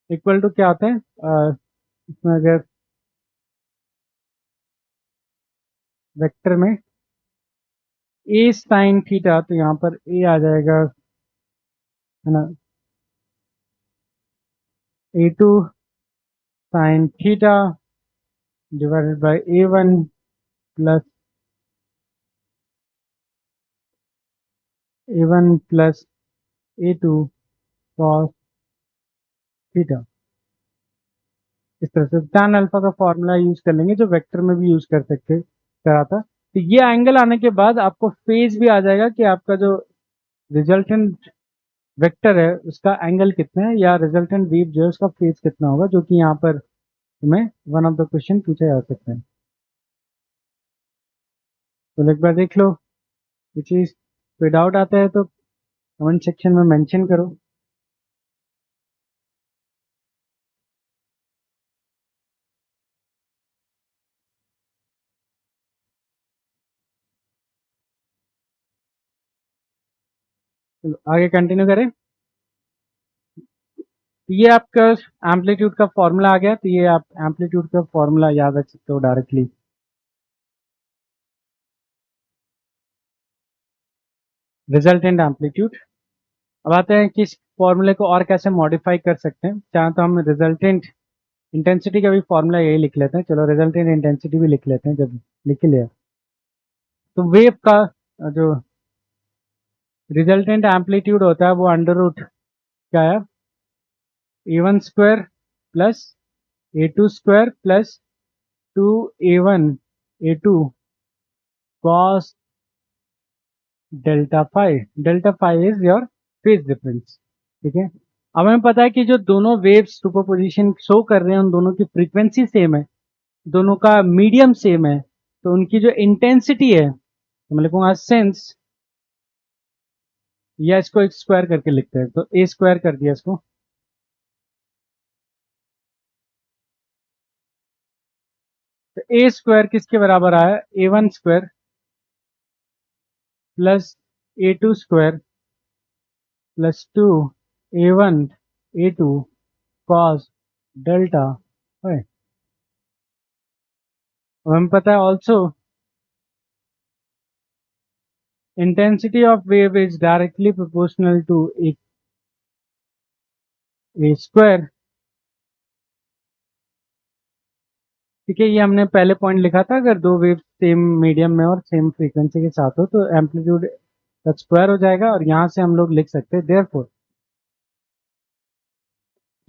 equal to क्या होता है, इसमें अगर वेक्टर में a sin थीटा, तो यहाँ पर a आ जाएगा, है ना, a2 sin theta divided by a1 plus a2 cos theta. इस तरह से tan अल्फा का फॉर्मूला यूज कर लेंगे, जो वेक्टर में भी यूज कर सकते करा था। तो ये एंगल आने के बाद आपको फेज भी आ जाएगा कि आपका जो रिजल्टेंट वेक्टर है उसका एंगल कितना है, या रिजल्टेंट वेव जो है उसका फेज कितना होगा, जो कि यहाँ पर तुम्हें वन ऑफ द क्वेश्चन पूछा जा सकता है। तो एक बार देख लो ये चीज, कोई डाउट आता है तो कमेंट सेक्शन में मेंशन करो। चलो आगे कंटिन्यू करें। तो ये आपका एम्पलीट्यूड का फॉर्मूला आ गया, तो ये आप एम्पलीट्यूड का फॉर्मूला याद रख सकते हो डायरेक्टली, रिजल्टेंट एम्पलीट्यूड। अब आते हैं कि इस फॉर्मूले को और कैसे मॉडिफाई कर सकते हैं। चाहे तो हम रिजल्टेंट इंटेंसिटी का भी फॉर्मूला यही लिख लेते हैं, चलो रिजल्टेंट इंटेंसिटी भी लिख लेते हैं जब लिख लिया। तो वेव का जो रिजल्टेंट एम्पलीट्यूड होता है वो अंडर रूट क्या है, a1 square plus a2 square plus 2a1 a2 cos delta phi is your phase difference. ठीक है, अब हमें पता है कि जो दोनों वेव्स सुपरपोजिशन शो कर रहे हैं उन दोनों की फ्रीक्वेंसी सेम है, दोनों का मीडियम सेम है, तो उनकी जो इंटेंसिटी है, तो मैं लिखूंगा सिंस, या इसको एक स्क्वायर करके लिखते हैं, तो ए स्क्वायर कर दिया इसको। तो ए स्क्वायर किसके बराबर आया, a1 square plus a2 square plus 2a1 a2 cos delta है। अब हमें पता है also intensity of wave is directly proportional to a square। ठीक है, ये हमने पहले पॉइंट लिखा था, अगर दो वेव सेम मीडियम में और सेम फ्रीक्वेंसी के साथ हो तो एम्पलीट्यूड का स्क्वायर हो जाएगा, और यहां से हम लोग लिख सकते हैं देयरफॉर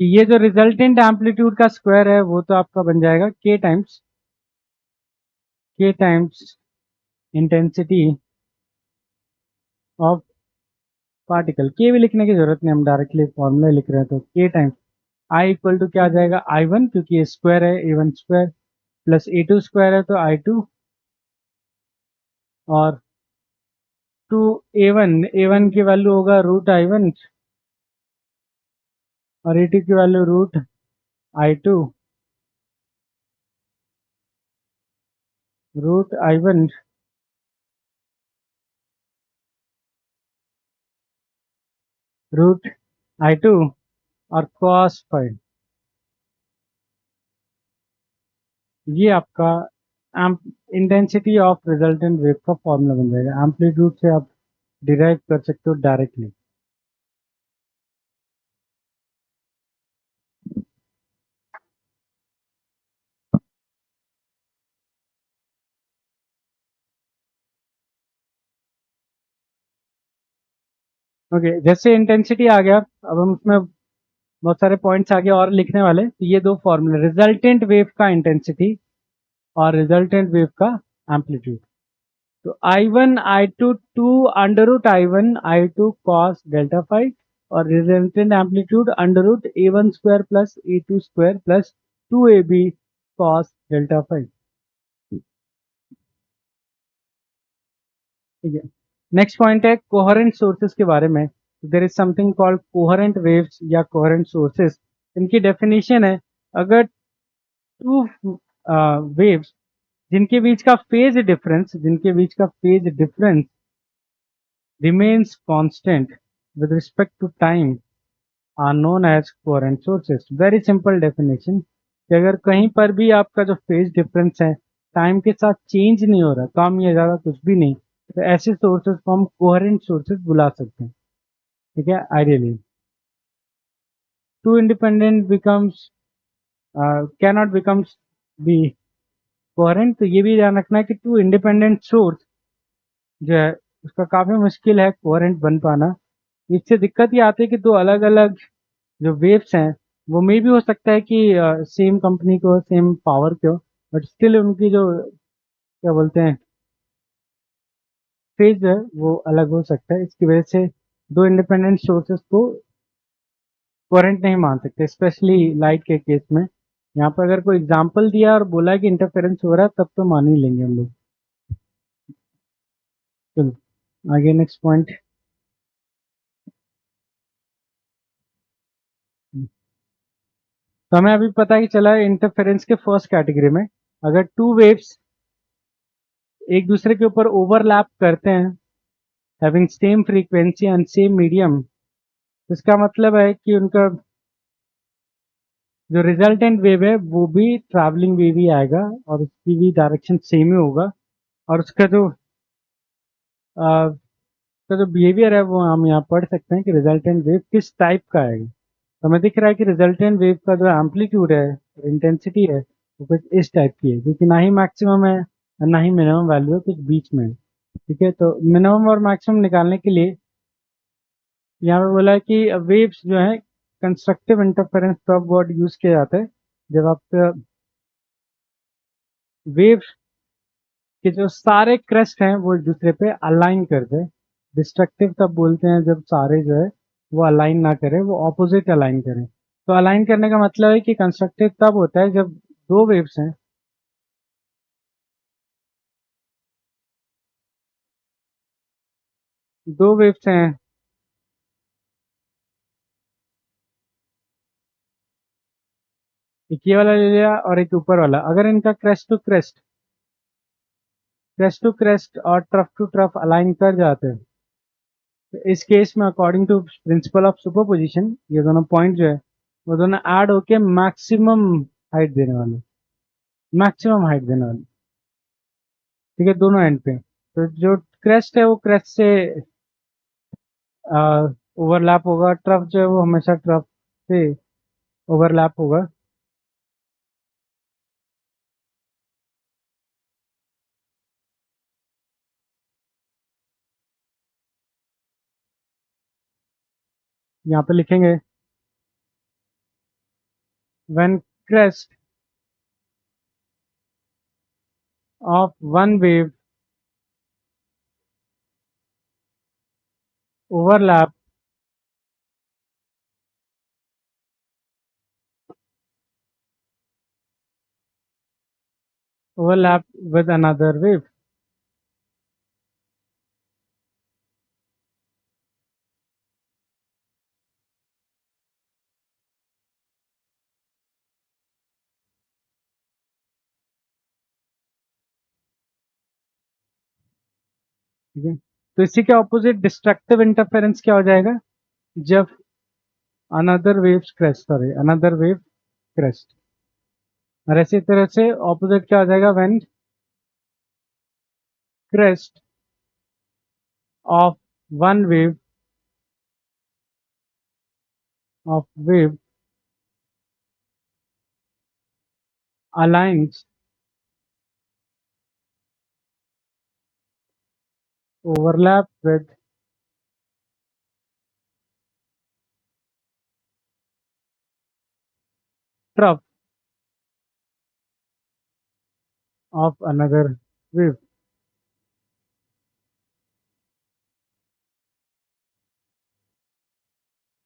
कि ये जो रिजल्टेंट एम्पलीट्यूड का स्क्वायर है वो तो आपका बन जाएगा k times intensity of particle. के भी लिखने की जरूरत नहीं, हम डायरेक्टली फॉर्मूला लिख रहे हैं, तो k times I equal to क्या आ जाएगा, i1, क्योंकि ये स्क्वायर है, a1 square plus a2 square है तो i2, और 2a1 की वैल्यू होगा रूट i1, और a2 की value root i1 root i2 और cos फाइव। ये आपका इंटेंसिटी ऑफ रिजल्टेंट वेव का फॉर्मूला बन जाएगा। एम्पलीट्यूड से आप डिराइव कर सकते हो डायरेक्टली। ओके, जैसे इंटेंसिटी आ गया, अब हम उसमें बहुत सारे पॉइंट्स आगे और लिखने वाले। तो ये दो फॉर्मूले, रिजल्टेंट वेव का इंटेंसिटी और रिजल्टेंट वेव का एम्पलीट्यूड। तो I1 I2 two under root I1 I2 cos delta five, और resultant amplitude under root A1 square plus A2 square plus 2AB cos delta five. ठीक है, नेक्स्ट पॉइंट है कोहेरेंट सोर्सेज के बारे में। There is something called coherent waves या कोहेरेंट सोर्सेज। इनकी डेफिनेशन है, अगर टू वेव्स जिनके बीच का phase difference remains constant with respect to time are known as coherent sources। Very simple definition कि अगर कहीं पर भी आपका जो फेज डिफरेंस है टाइम के साथ चेंज नहीं हो रहा, कम या ज़्यादा कुछ भी नहीं, तो ऐसे सोर्सेज को हम कोहेरेंट सोर्सेज बुला सकते हैं। ठीक है, ideally two independent becomes cannot becomes be coherent. तो ये भी ध्यान रखना है कि टू इंडिपेंडेंट सोर्स जो है उसका काफ़ी मुश्किल है कोहेरेंट बन पाना। इससे दिक्कत ये आती है कि दो अलग अलग जो वेव्स हैं वो मे भी हो सकता है कि सेम कंपनी को, सेम पावर के हो, बट स्टिल उनकी जो क्या बोलते हैं फेज है वो अलग हो सकता है। इसकी वजह से दो इंडिपेंडेंट सोर्सेस को कोहेरेंट नहीं मान सकते, स्पेशली लाइट के केस में। यहाँ पर अगर कोई एग्जांपल दिया और बोला कि इंटरफेरेंस हो रहा है तब तो मान ही लेंगे हम लोग। चलो आगे नेक्स्ट पॉइंट। तो हमें अभी पता ही चला इंटरफेरेंस के फर्स्ट कैटेगरी में, अगर टू वेव्स एक दूसरे के ऊपर ओवरलैप करते हैं having same frequency and same medium, इसका मतलब है कि उनका जो रिजल्टेंट वेव है वो भी ट्रैवलिंग वेव ही आएगा और उसकी भी डायरेक्शन सेम ही होगा, और उसका जो बिहेवियर है वो हम यहाँ पढ़ सकते हैं कि रिजल्टेंट वेव किस टाइप का आएगा। तो हमें दिख रहा है कि रिजल्टेंट वेव का जो एम्पलीट्यूड है, इंटेंसिटी है, वो कुछ इस टाइप की है, क्योंकि ना ही मैक्सिमम है और ना ही मिनिमम वैल्यू है, कुछ बीच में है। ठीक है, तो मिनिमम और मैक्सिमम निकालने के लिए यहाँ पे बोला है कि वेव्स जो है constructive interference top word use किया जाता है जब आप वेव्स के जो सारे क्रेस्ट हैं वो एक दूसरे पे अलाइन कर दे। डिस्ट्रक्टिव तब बोलते हैं जब सारे जो है वो अलाइन ना करें, वो ऑपोजिट अलाइन करें। तो अलाइन करने का मतलब है कि कंस्ट्रक्टिव तब होता है जब दो वेव्स हैं दो वेव्स हैं एक ये वाला ले लिया और एक ऊपर वाला, अगर इनका क्रेस्ट टू क्रेस्ट और ट्रफ टू ट्रफ अलाइन कर जाते हैं, तो इस केस में according to principle of superposition ये दोनों पॉइंट जो है वो दोनों ऐड होके मैक्सिमम हाइट देने वाले। ठीक है, दोनों एंड पे। तो जो क्रेस्ट है वो क्रेस्ट से ओवरलैप होगा, ट्रफ जो है वो हमेशा ट्रफ से ओवरलैप होगा। यहाँ पे लिखेंगे when crest of one wave overlap overlap with another wave. ठीक है, तो इसी के ऑपोजिट डिस्ट्रक्टिव इंटरफेरेंस क्या हो जाएगा, जब अनदर वेव क्रेस्ट। और इसी तरह से ऑपोजिट क्या हो जाएगा, when crest of one wave aligns overlap with trough of another wave.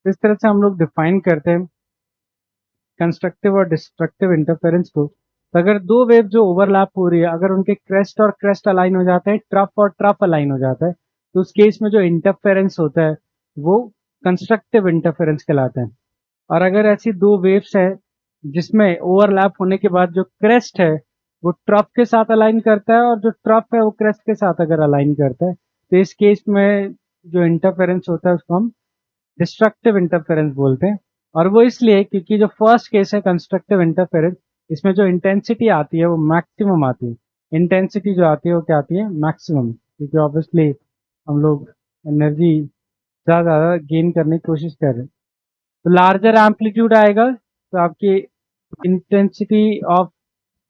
इस तरह से हम लोग डिफाइन करते हैं कंस्ट्रक्टिव और डिस्ट्रक्टिव इंटरफेरेंस को। तो अगर दो वेव जो ओवरलैप हो रही है, अगर उनके क्रेस्ट और क्रेस्ट अलाइन हो जाते हैं, ट्रफ और ट्रफ अलाइन हो जाता है, तो उस केस में जो इंटरफेरेंस होता है वो कंस्ट्रक्टिव इंटरफेरेंस कहलाते हैं। और अगर ऐसी दो वेव्स है जिसमें ओवरलैप होने के बाद जो क्रेस्ट है वो ट्रफ के साथ अलाइन करता है और जो ट्रफ है वो क्रेस्ट के साथ अगर अलाइन करता है, तो इस केस में जो इंटरफेरेंस होता है उसको हम डिस्ट्रक्टिव इंटरफेरेंस बोलते हैं। और वो इसलिए क्योंकि जो फर्स्ट केस है कंस्ट्रक्टिव इंटरफेरेंस, इसमें जो इंटेंसिटी आती है वो मैक्सिमम आती है। इंटेंसिटी जो आती है वो क्या आती है? मैक्सिमम, क्योंकि ऑब्वियसली हम लोग एनर्जी ज़्यादा गेन करने की कोशिश कर रहे हैं। तो लार्जर एम्पलीट्यूड आएगा तो आपकी इंटेंसिटी ऑफ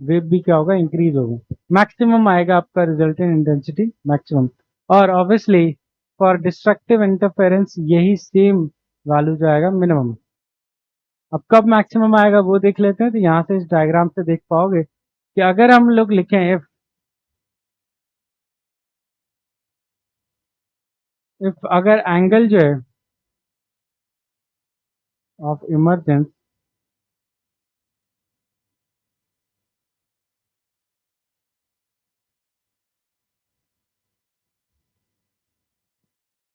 वेव भी क्या होगा? इंक्रीज होगा। मैक्सिमम आएगा आपका रिजल्टेंट इंटेंसिटी मैक्सिमम। और ऑब्वियसली फॉर डिस्ट्रक्टिव इंटरफेरेंस यही सेम वैल्यू जो आएगा मिनिमम। अब कब मैक्सिमम आएगा वो देख लेते हैं। तो यहाँ से इस डायग्राम से देख पाओगे कि अगर हम लोग लिखें इफ अगर एंगल जो है ऑफ इमरजेंस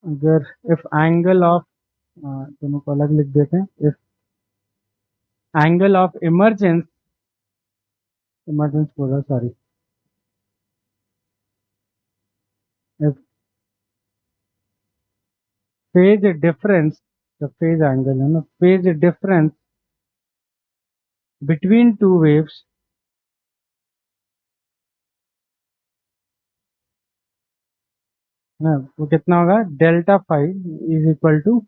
अगर इफ एंगल ऑफ दोनों को अलग लिख देते हैं। इफ एंगल ऑफ इमरजेंस बोला, sorry, if phase difference, the phase angle है ना, phase difference between two waves ना, वो कितना होगा? Delta phi is equal to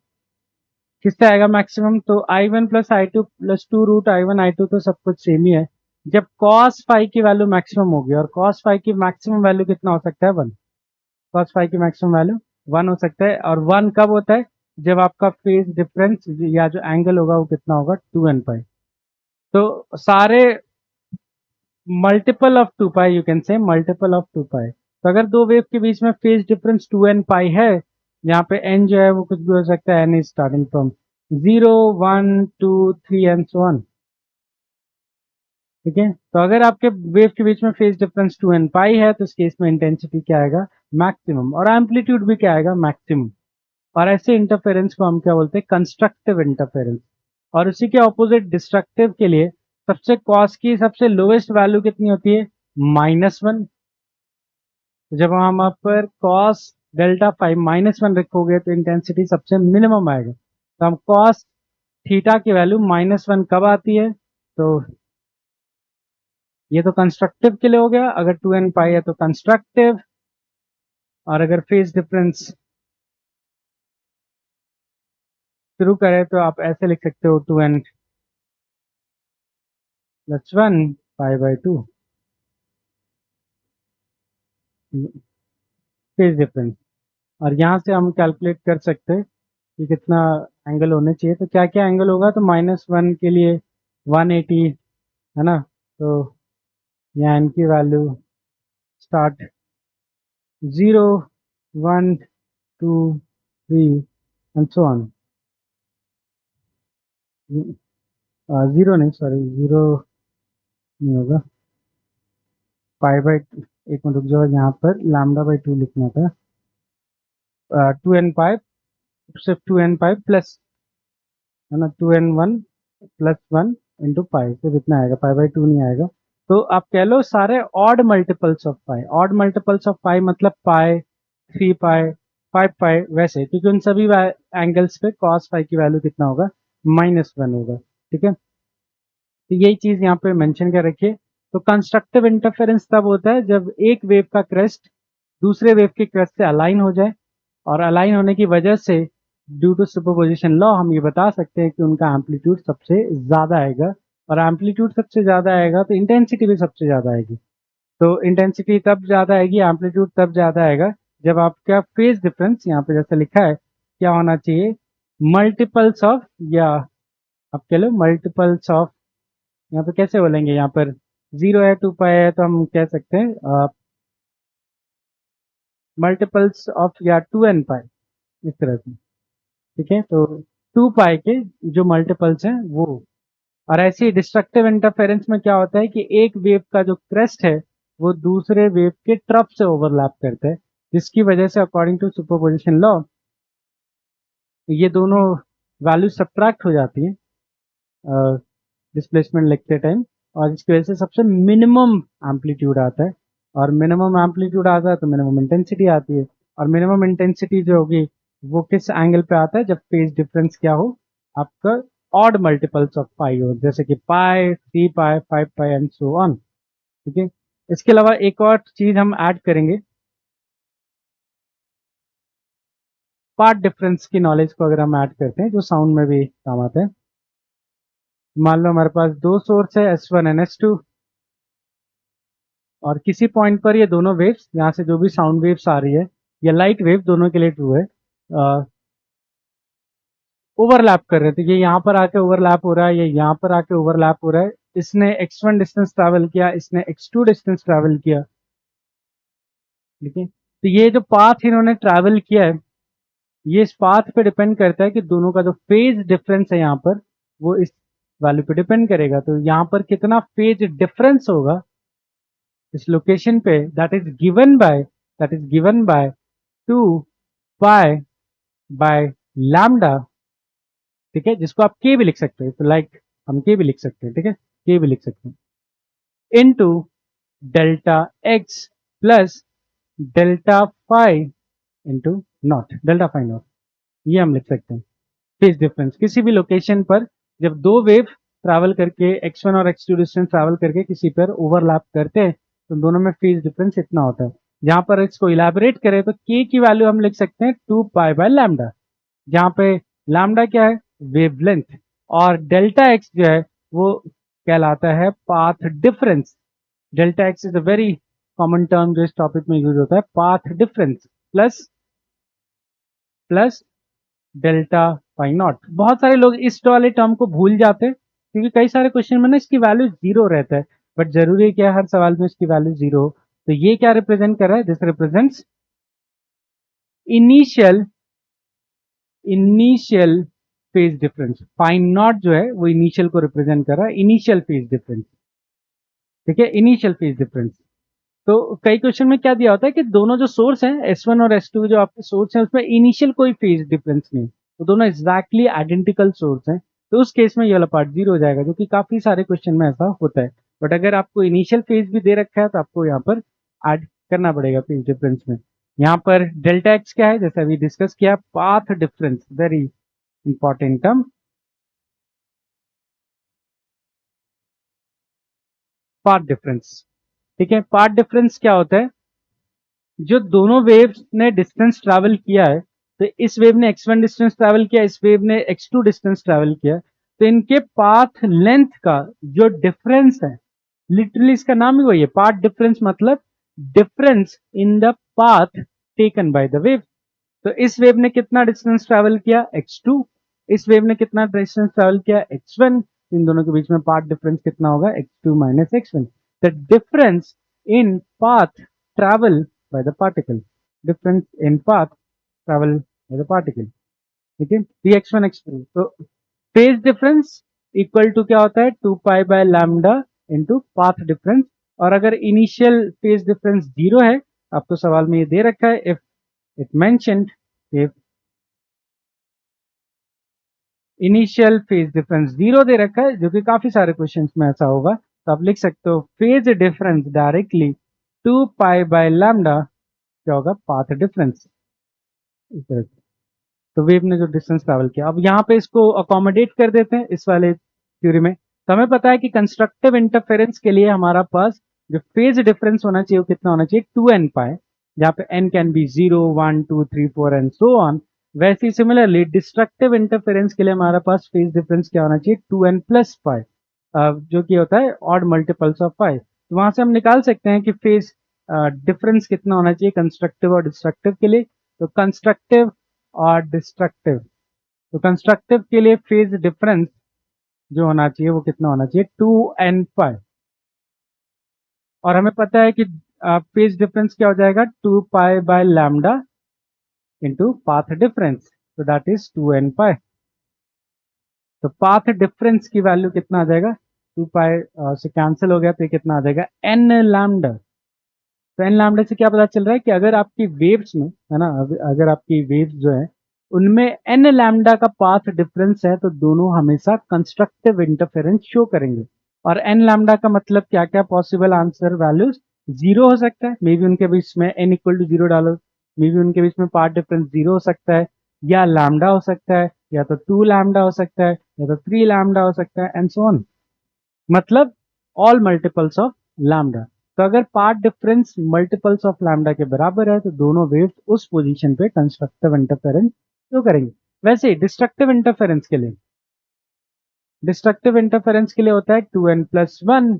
किससे आएगा मैक्सिमम? तो I one plus I two plus two root I one I two, तो सब कुछ सेम ही है। जब कॉस फाइव की वैल्यू मैक्सिमम होगी, और कॉस फाइव की मैक्सिमम वैल्यू कितना हो सकता है? वन। कॉस फाइव की मैक्सिमम वैल्यू वन हो सकता है। और वन कब होता है? जब आपका फेज डिफरेंस या जो एंगल होगा वो कितना होगा? Two N pi. तो सारे multiple of two pi, you can say multiple of two pi. तो अगर दो वेव के बीच में phase difference two N pi है, यहाँ पे एन जो है वो कुछ भी हो सकता है, N is starting from zero, one, two, three and so on. ठीक है, तो अगर आपके वेव के बीच में phase difference two N pi है तो इस केस में इंटेंसिटी क्या आएगा? मैक्सिमम। और एम्पलीट्यूड भी क्या आएगा? मैक्सिमम। और ऐसे इंटरफेरेंस को हम क्या बोलते हैं? Constructive interference. और उसी के ऑपोजिट डिस्ट्रक्टिव के लिए सबसे कॉस की सबसे लोएस्ट वैल्यू कितनी होती है? -1। जब हम आप पर कॉस डेल्टा फाइव -1 रखोगे तो इंटेंसिटी सबसे मिनिमम आएगा। तो हम कॉस थीटा की वैल्यू -1 कब आती है? तो ये तो कंस्ट्रक्टिव के लिए हो गया, अगर टू एन पाई है तो कंस्ट्रक्टिव। और अगर फेज डिफरेंस शुरू करें तो आप ऐसे लिख सकते हो, two N plus one pi by two phase difference. और यहाँ से हम कैलकुलेट कर सकते हैं कि कितना एंगल होने चाहिए। तो क्या क्या एंगल होगा? तो -1 के लिए 180 है ना। तो यहाँ एन की value start 0, 1, 2, 3 and so on. Zero नहीं, सॉरी, जीरो नहीं होगा। पाई बाई, एक मिनट रुक जाओ, यहाँ पर लैम्डा बाई टू लिखना था। टू एन पाई, सिर्फ टू एन पाई प्लस, है ना, two N one plus one into pi, तो कितना आएगा? पाई बाई टू नहीं आएगा। तो आप कह लो सारे odd multiples of pi. Odd multiples of pi मतलब pi, three pi, five pi, वैसे, क्योंकि उन सभी एंगल्स पे कॉस फाइव की वैल्यू कितना होगा? -1 होगा। ठीक है, तो यही चीज यहाँ पे मेंशन कर रखिए। तो कंस्ट्रक्टिव इंटरफेरेंस तब होता है जब एक वेव का क्रेस्ट दूसरे वेव के क्रेस्ट से अलाइन हो जाए, और अलाइन होने की वजह से ड्यू टू सुपरपोजिशन लॉ हम ये बता सकते हैं कि उनका एम्पलीट्यूड सबसे ज़्यादा आएगा, और एम्पलीट्यूड सबसे ज़्यादा आएगा तो इंटेंसिटी भी सबसे ज़्यादा आएगी। तो इंटेंसिटी तब ज़्यादा आएगी, एम्पलीट्यूड तब ज़्यादा आएगा जब आपका फेज डिफरेंस यहाँ पे जैसे लिखा है क्या होना चाहिए, मल्टीपल्स ऑफ, या आप कह लो मल्टीपल्स ऑफ, यहाँ पे कैसे बोलेंगे, यहाँ पर 0 है 2 पाई है तो हम कह सकते हैं मल्टीपल्स ऑफ या 2n पाई, इस तरह से। ठीक है, तो 2 पाई के जो मल्टीपल्स हैं वो, और ऐसे डिस्ट्रक्टिव इंटरफेरेंस में क्या होता है कि एक वेव का जो क्रेस्ट है वो दूसरे वेव के ट्रफ से ओवरलैप करता है, जिसकी वजह से अकॉर्डिंग टू सुपरपोजिशन लॉ ये दोनों वैल्यू सब्ट्रैक्ट हो जाती हैं डिस्प्लेसमेंट लिखते टाइम, और इसकी वजह से सबसे मिनिमम एम्पलीट्यूड आता है, और मिनिमम एम्पलीट्यूड आता है तो मिनिमम इंटेंसिटी आती है, और मिनिमम इंटेंसिटी जो होगी वो किस एंगल पे आता है, जब फेज डिफरेंस क्या हो, आपका ऑड मल्टीपल्स ऑफ पाई हो, जैसे कि पाई, 3 पाई, 5 पाई एंड सो ऑन। ठीक है, इसके अलावा एक और चीज हम ऐड करेंगे, पार्ट डिफरेंस की नॉलेज को अगर हम ऐड करते हैं जो साउंड में भी काम आता है। मान लो हमारे पास दो सोर्स है S1 एंड S2, और किसी पॉइंट पर ये दोनों वेव्स, यहाँ से जो भी साउंड वेव्स आ रही है, ये लाइट वेव दोनों के लिए ट्रू है, ओवरलैप कर रहे थे, ये यहाँ पर आके ओवरलैप हो रहा है, ये यहाँ पर आके ओवरलैप हो रहा है, इसने x1 डिस्टेंस ट्रैवल किया, इसने x2 डिस्टेंस ट्रैवल किया। ठीक है, तो ये जो पाथ इन्होंने ट्रैवल किया है, ये इस पाथ पे डिपेंड करता है कि दोनों का जो फेज डिफरेंस है यहाँ पर वो इस वैल्यू पे डिपेंड करेगा। तो यहाँ पर कितना फेज डिफरेंस होगा इस लोकेशन पे, that is given by 2 pi by lambda. ठीक है, जिसको आप के भी लिख सकते हैं, तो लाइक हम के भी लिख सकते हैं, ठीक है, के भी लिख सकते हैं, into delta X plus delta phi into naught, delta phi naught, ये हम लिख सकते हैं। फेज डिफरेंस किसी भी लोकेशन पर जब दो वेव ट्रैवल करके x1 और x2 डिस्टेंस ट्रैवल करके किसी पर ओवरलैप करते हैं तो दोनों में फेज डिफरेंस इतना होता है। जहां पर इसको इलेबोरेट करें तो k की वैल्यू हम लिख सकते हैं 2 पाई बाय लैम्डा, जहां पे लैम्डा क्या है, वेवलेंथ, और डेल्टा एक्स जो है वो कहलाता है path difference. Delta x is a very common term जो इस टॉपिक में यूज होता है, path difference plus plus delta pi not. बहुत सारे लोग इस वाले टर्म को भूल जाते हैं क्योंकि कई सारे क्वेश्चन में ना इसकी वैल्यू जीरो रहता है, बट जरूरी है क्या हर सवाल में इसकी वैल्यू जीरो हो। तो ये क्या रिप्रेजेंट कर रहा है, this represents initial initial phase difference. Pi not जो है वो इनिशियल को रिप्रेजेंट कर रहा है, इनिशियल फेज डिफरेंस। ठीक है, इनिशियल फेज डिफरेंस। तो कई क्वेश्चन में क्या दिया होता है कि दोनों जो सोर्स हैं S1 और S2 जो आपके सोर्स हैं उसमें इनिशियल कोई फेज डिफरेंस नहीं, तो दोनों एग्जैक्टली आइडेंटिकल सोर्स हैं, तो उस केस में ये वाला पार्ट जीरो हो जाएगा, जो कि काफी सारे क्वेश्चन में ऐसा होता है। बट अगर आपको इनिशियल फेज भी दे रखा है तो आपको यहाँ पर ऐड करना पड़ेगा फेज डिफरेंस में। यहाँ पर डेल्टा एक्स क्या है, जैसे अभी डिस्कस किया, path difference, very important term, path difference. ठीक है, पाथ डिफरेंस क्या होता है, जो दोनों वेव्स ने डिस्टेंस ट्रैवल किया है, तो इस वेव ने x1 डिस्टेंस ट्रैवल किया, इस वेव ने x2 डिस्टेंस ट्रैवल किया, तो इनके पाथ लेंथ का जो डिफरेंस है, लिटरली इसका नाम ही वही है, पाथ डिफरेंस, मतलब difference in the path taken by the wave. तो इस वेव ने कितना डिस्टेंस ट्रैवल किया, x2, इस वेव ने कितना डिस्टेंस ट्रैवल किया, x1, इन दोनों के बीच में पाथ डिफरेंस कितना होगा, x2 minus x1। The difference in path travel by the particle, difference in path travel by the particle. ठीक है, x1 x2, तो फेज डिफरेंस इक्वल टू क्या होता है, 2 pi by lambda into path difference. और अगर इनिशियल फेज डिफरेंस जीरो है, आपको सवाल में ये दे रखा है, if it mentioned, if initial phase difference zero दे रखा है, जो कि काफी सारे क्वेश्चंस में ऐसा होगा, तो आप लिख सकते हो phase difference directly 2 pi by lambda क्या होगा, पाथ डिफरेंस। तो वेव ने जो डिस्टेंस ट्रैवल किया, अब यहाँ पे इसको अकोमोडेट कर देते हैं इस वाले थ्योरी में। तो हमें पता है कि कंस्ट्रक्टिव इंटरफेरेंस के लिए हमारा पास जो फेज डिफरेंस होना चाहिए वो कितना होना चाहिए, 2n पाई। जहाँ पे n can be 0, 1, 2, 3, 4 and so on. वैसे ही सिमिलरली डिस्ट्रक्टिव इंटरफेरेंस के लिए हमारे पास फेज डिफरेंस क्या होना चाहिए, 2n प्लस फाइव, जो कि होता है ऑड मल्टीपल्स ऑफ फाइव। तो वहां से हम निकाल सकते हैं कि फेज डिफरेंस कितना होना चाहिए कंस्ट्रक्टिव और डिस्ट्रक्टिव के लिए। तो कंस्ट्रक्टिव और डिस्ट्रक्टिव, तो कंस्ट्रक्टिव के लिए फेज डिफरेंस जो होना चाहिए वो कितना होना चाहिए, 2n5। और हमें पता है कि फेज डिफरेंस क्या हो जाएगा, 2 pi by lambda into path difference, तो दैट इज 2n पाई। तो पाथ डिफरेंस की वैल्यू कितना आ जाएगा, 2 पाई से कैंसिल हो गया, तो ये कितना आ जाएगा, n लैम्डा। तो n लैम्डा से क्या पता चल रहा है कि अगर आपकी वेव्स में, है ना, अगर आपकी वेव्स जो है उनमें n लैम्डा का पाथ डिफरेंस है तो दोनों हमेशा कंस्ट्रक्टिव इंटरफेरेंस शो करेंगे। और n लैम्डा का मतलब क्या क्या पॉसिबल आंसर वैल्यूज, जीरो हो सकता है, मे बी उनके बीच में n इक्वल टू जीरो डालो, मे बी उनके बीच में पाथ डिफरेंस जीरो हो सकता है, या लैम्डा हो सकता है, या तो 2 लैम्डा हो सकता है, या तो 3 लैम्डा हो सकता है, एंड सो ऑन, मतलब ऑल मल्टीपल्स ऑफ लैम्डा। तो अगर path difference multiples of lambda के बराबर है तो दोनों वेव्स उस पोजीशन पे कंस्ट्रक्टिव इंटरफेरेंस शो करेंगे। वैसे ही डिस्ट्रक्टिव इंटरफेरेंस के लिए होता है 2n+1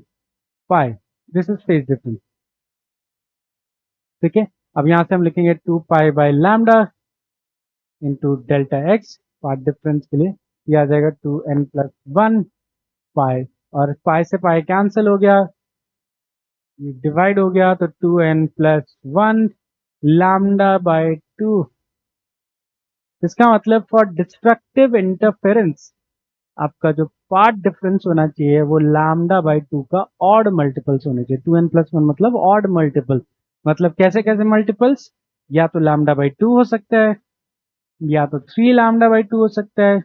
pi, this is phase difference. ठीक है, अब यहां से हम लिखेंगे 2 pi by lambda into delta x, path difference के लिए यह आ जाएगा 2n+1 पाई, और पाई से पाई कैंसिल हो गया, डिवाइड हो गया, तो 2n+1 λ/2। इसका मतलब फॉर डिस्ट्रक्टिव इंटरफेरेंस आपका जो पार्ट डिफरेंस होना चाहिए वो λ/2 का ऑड मल्टीपल्स होने चाहिए। 2n+1 मतलब ऑड मल्टीपल, मतलब कैसे कैसे मल्टीपल्स, या तो λ/2 हो सकता है, या तो 3 λ/2 हो सकता है,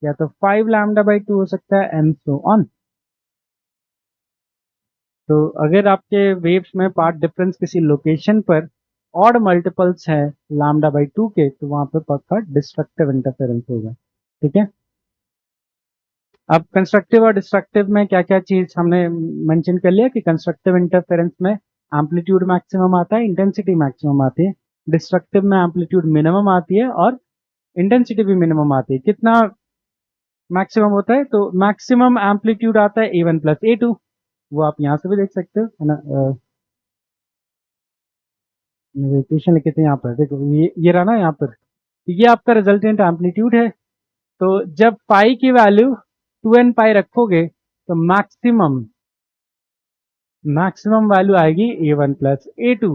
या तो 5 λ/2 हो सकता है, एंड सो ऑन। तो अगर आपके वेव्स में पाथ डिफरेंस किसी लोकेशन पर ऑड मल्टीपल्स है λ/2 के, तो वहां पर पक्का डिस्ट्रक्टिव इंटरफेरेंस होगा। ठीक है, अब कंस्ट्रक्टिव और डिस्ट्रक्टिव में क्या क्या चीज हमने मेंशन कर लिया कि कंस्ट्रक्टिव इंटरफेरेंस में एम्पलीट्यूड मैक्सिमम आता है, इंटेंसिटी मैक्सिमम आती है। डिस्ट्रक्टिव में एम्पलीट्यूड मिनिमम आती है और इंटेंसिटी भी मिनिमम आती है। कितना मैक्सिमम होता है, तो मैक्सिमम एम्पलीट्यूड आता है A1+A2, वो आप यहाँ से भी देख सकते हो, है ना। इक्वेशन लिखे थे यहाँ पर, देखो ये रहा ना यहाँ पर, तो ये आपका रिजल्टेंट एम्पलीट्यूड है। तो जब पाई की वैल्यू 2n पाई रखोगे तो मैक्सिमम मैक्सिमम वैल्यू आएगी A1+A2।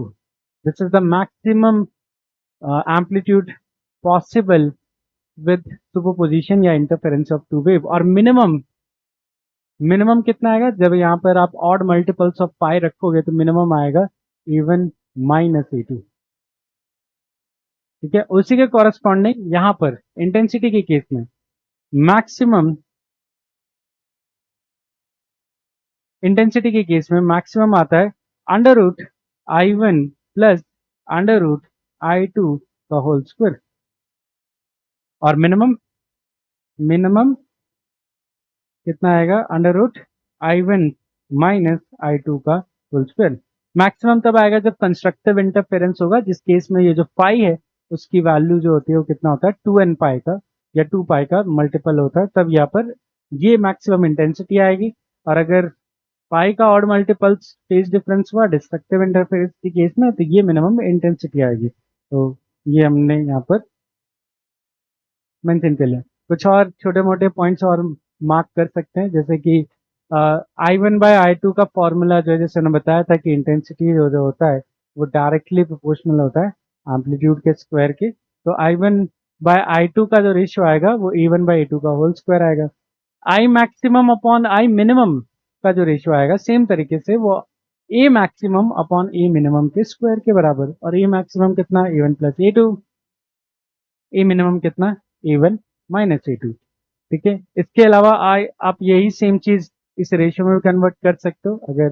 This is the maximum amplitude possible with superposition या इंटरफेरेंस ऑफ टू वेव। और मिनिमम मिनिमम कितना आएगा, जब यहाँ पर आप ऑड मल्टीपल्स ऑफ पाई रखोगे तो मिनिमम आएगा A1-A2। ठीक है, उसी के कॉरेस्पॉन्डिंग यहाँ पर इंटेंसिटी के केस में मैक्सिमम, इंटेंसिटी के केस में मैक्सिमम आता है √I1 + √I2 का होल स्क्वायर। और मिनिमम मिनिमम कितना आएगा, √I1 - I2 का होल स्क्वायर। मैक्सिमम तब आएगा जब कंस्ट्रक्टिव इंटरफेरेंस होगा, जिस केस में ये जो पाई है उसकी वैल्यू जो होती है वो कितना होता है, 2n पाई का या 2 पाई का मल्टीपल होता है, तब यहाँ पर ये मैक्सिमम इंटेंसिटी आएगी। और अगर पाई का ऑड मल्टीपल्स फेज डिफरेंस हुआ डिस्ट्रक्टिव इंटरफेरेंस के केस में, तो ये मिनिमम इंटेंसिटी आएगी। तो ये हमने यहाँ पर मेंशन कर लिया। कुछ और छोटे मोटे पॉइंट्स और मार्क कर सकते हैं, जैसे कि I1/I2 का फॉर्मूला जो है, जैसे मैंने बताया था कि इंटेंसिटी जो होता है वो डायरेक्टली प्रोपोर्शनल होता है एम्पलीट्यूड के स्क्वायर के। तो I1/I2 का जो रेशियो आएगा वो A1/A2 का होल स्क्वायर आएगा। I maximum upon I minimum का जो रेशियो आएगा सेम तरीके से वो A maximum upon A minimum के स्क्वायर के बराबर। और A मैक्सिमम कितना, A1+A2, A मिनिमम कितना, A1-A2। ठीक है, इसके अलावा आप यही सेम चीज इस रेशियो में कन्वर्ट कर सकते हो अगर,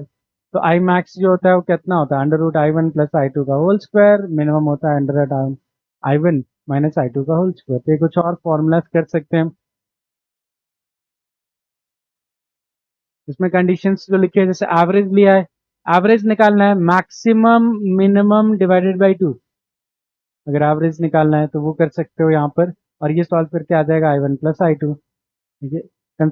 तो आई मैक्स जो होता है वो कितना होता है, √I1 + I2 का होल स्क्वायर, मिनिमम होता है √I1 - I2 का होल स्क्वायर। तो कुछ और फॉर्मूलाज कर सकते हैं इसमें, कंडीशंस जो लिखे हैं, जैसे एवरेज लिया है एवरेज निकालना है, मैक्सिमम मिनिमम डिवाइडेड बाई 2। अगर एवरेज निकालना है तो वो कर सकते हो यहाँ पर, और ये सॉल्व करके आ जाएगा I1 प्लस I2। ठीक है,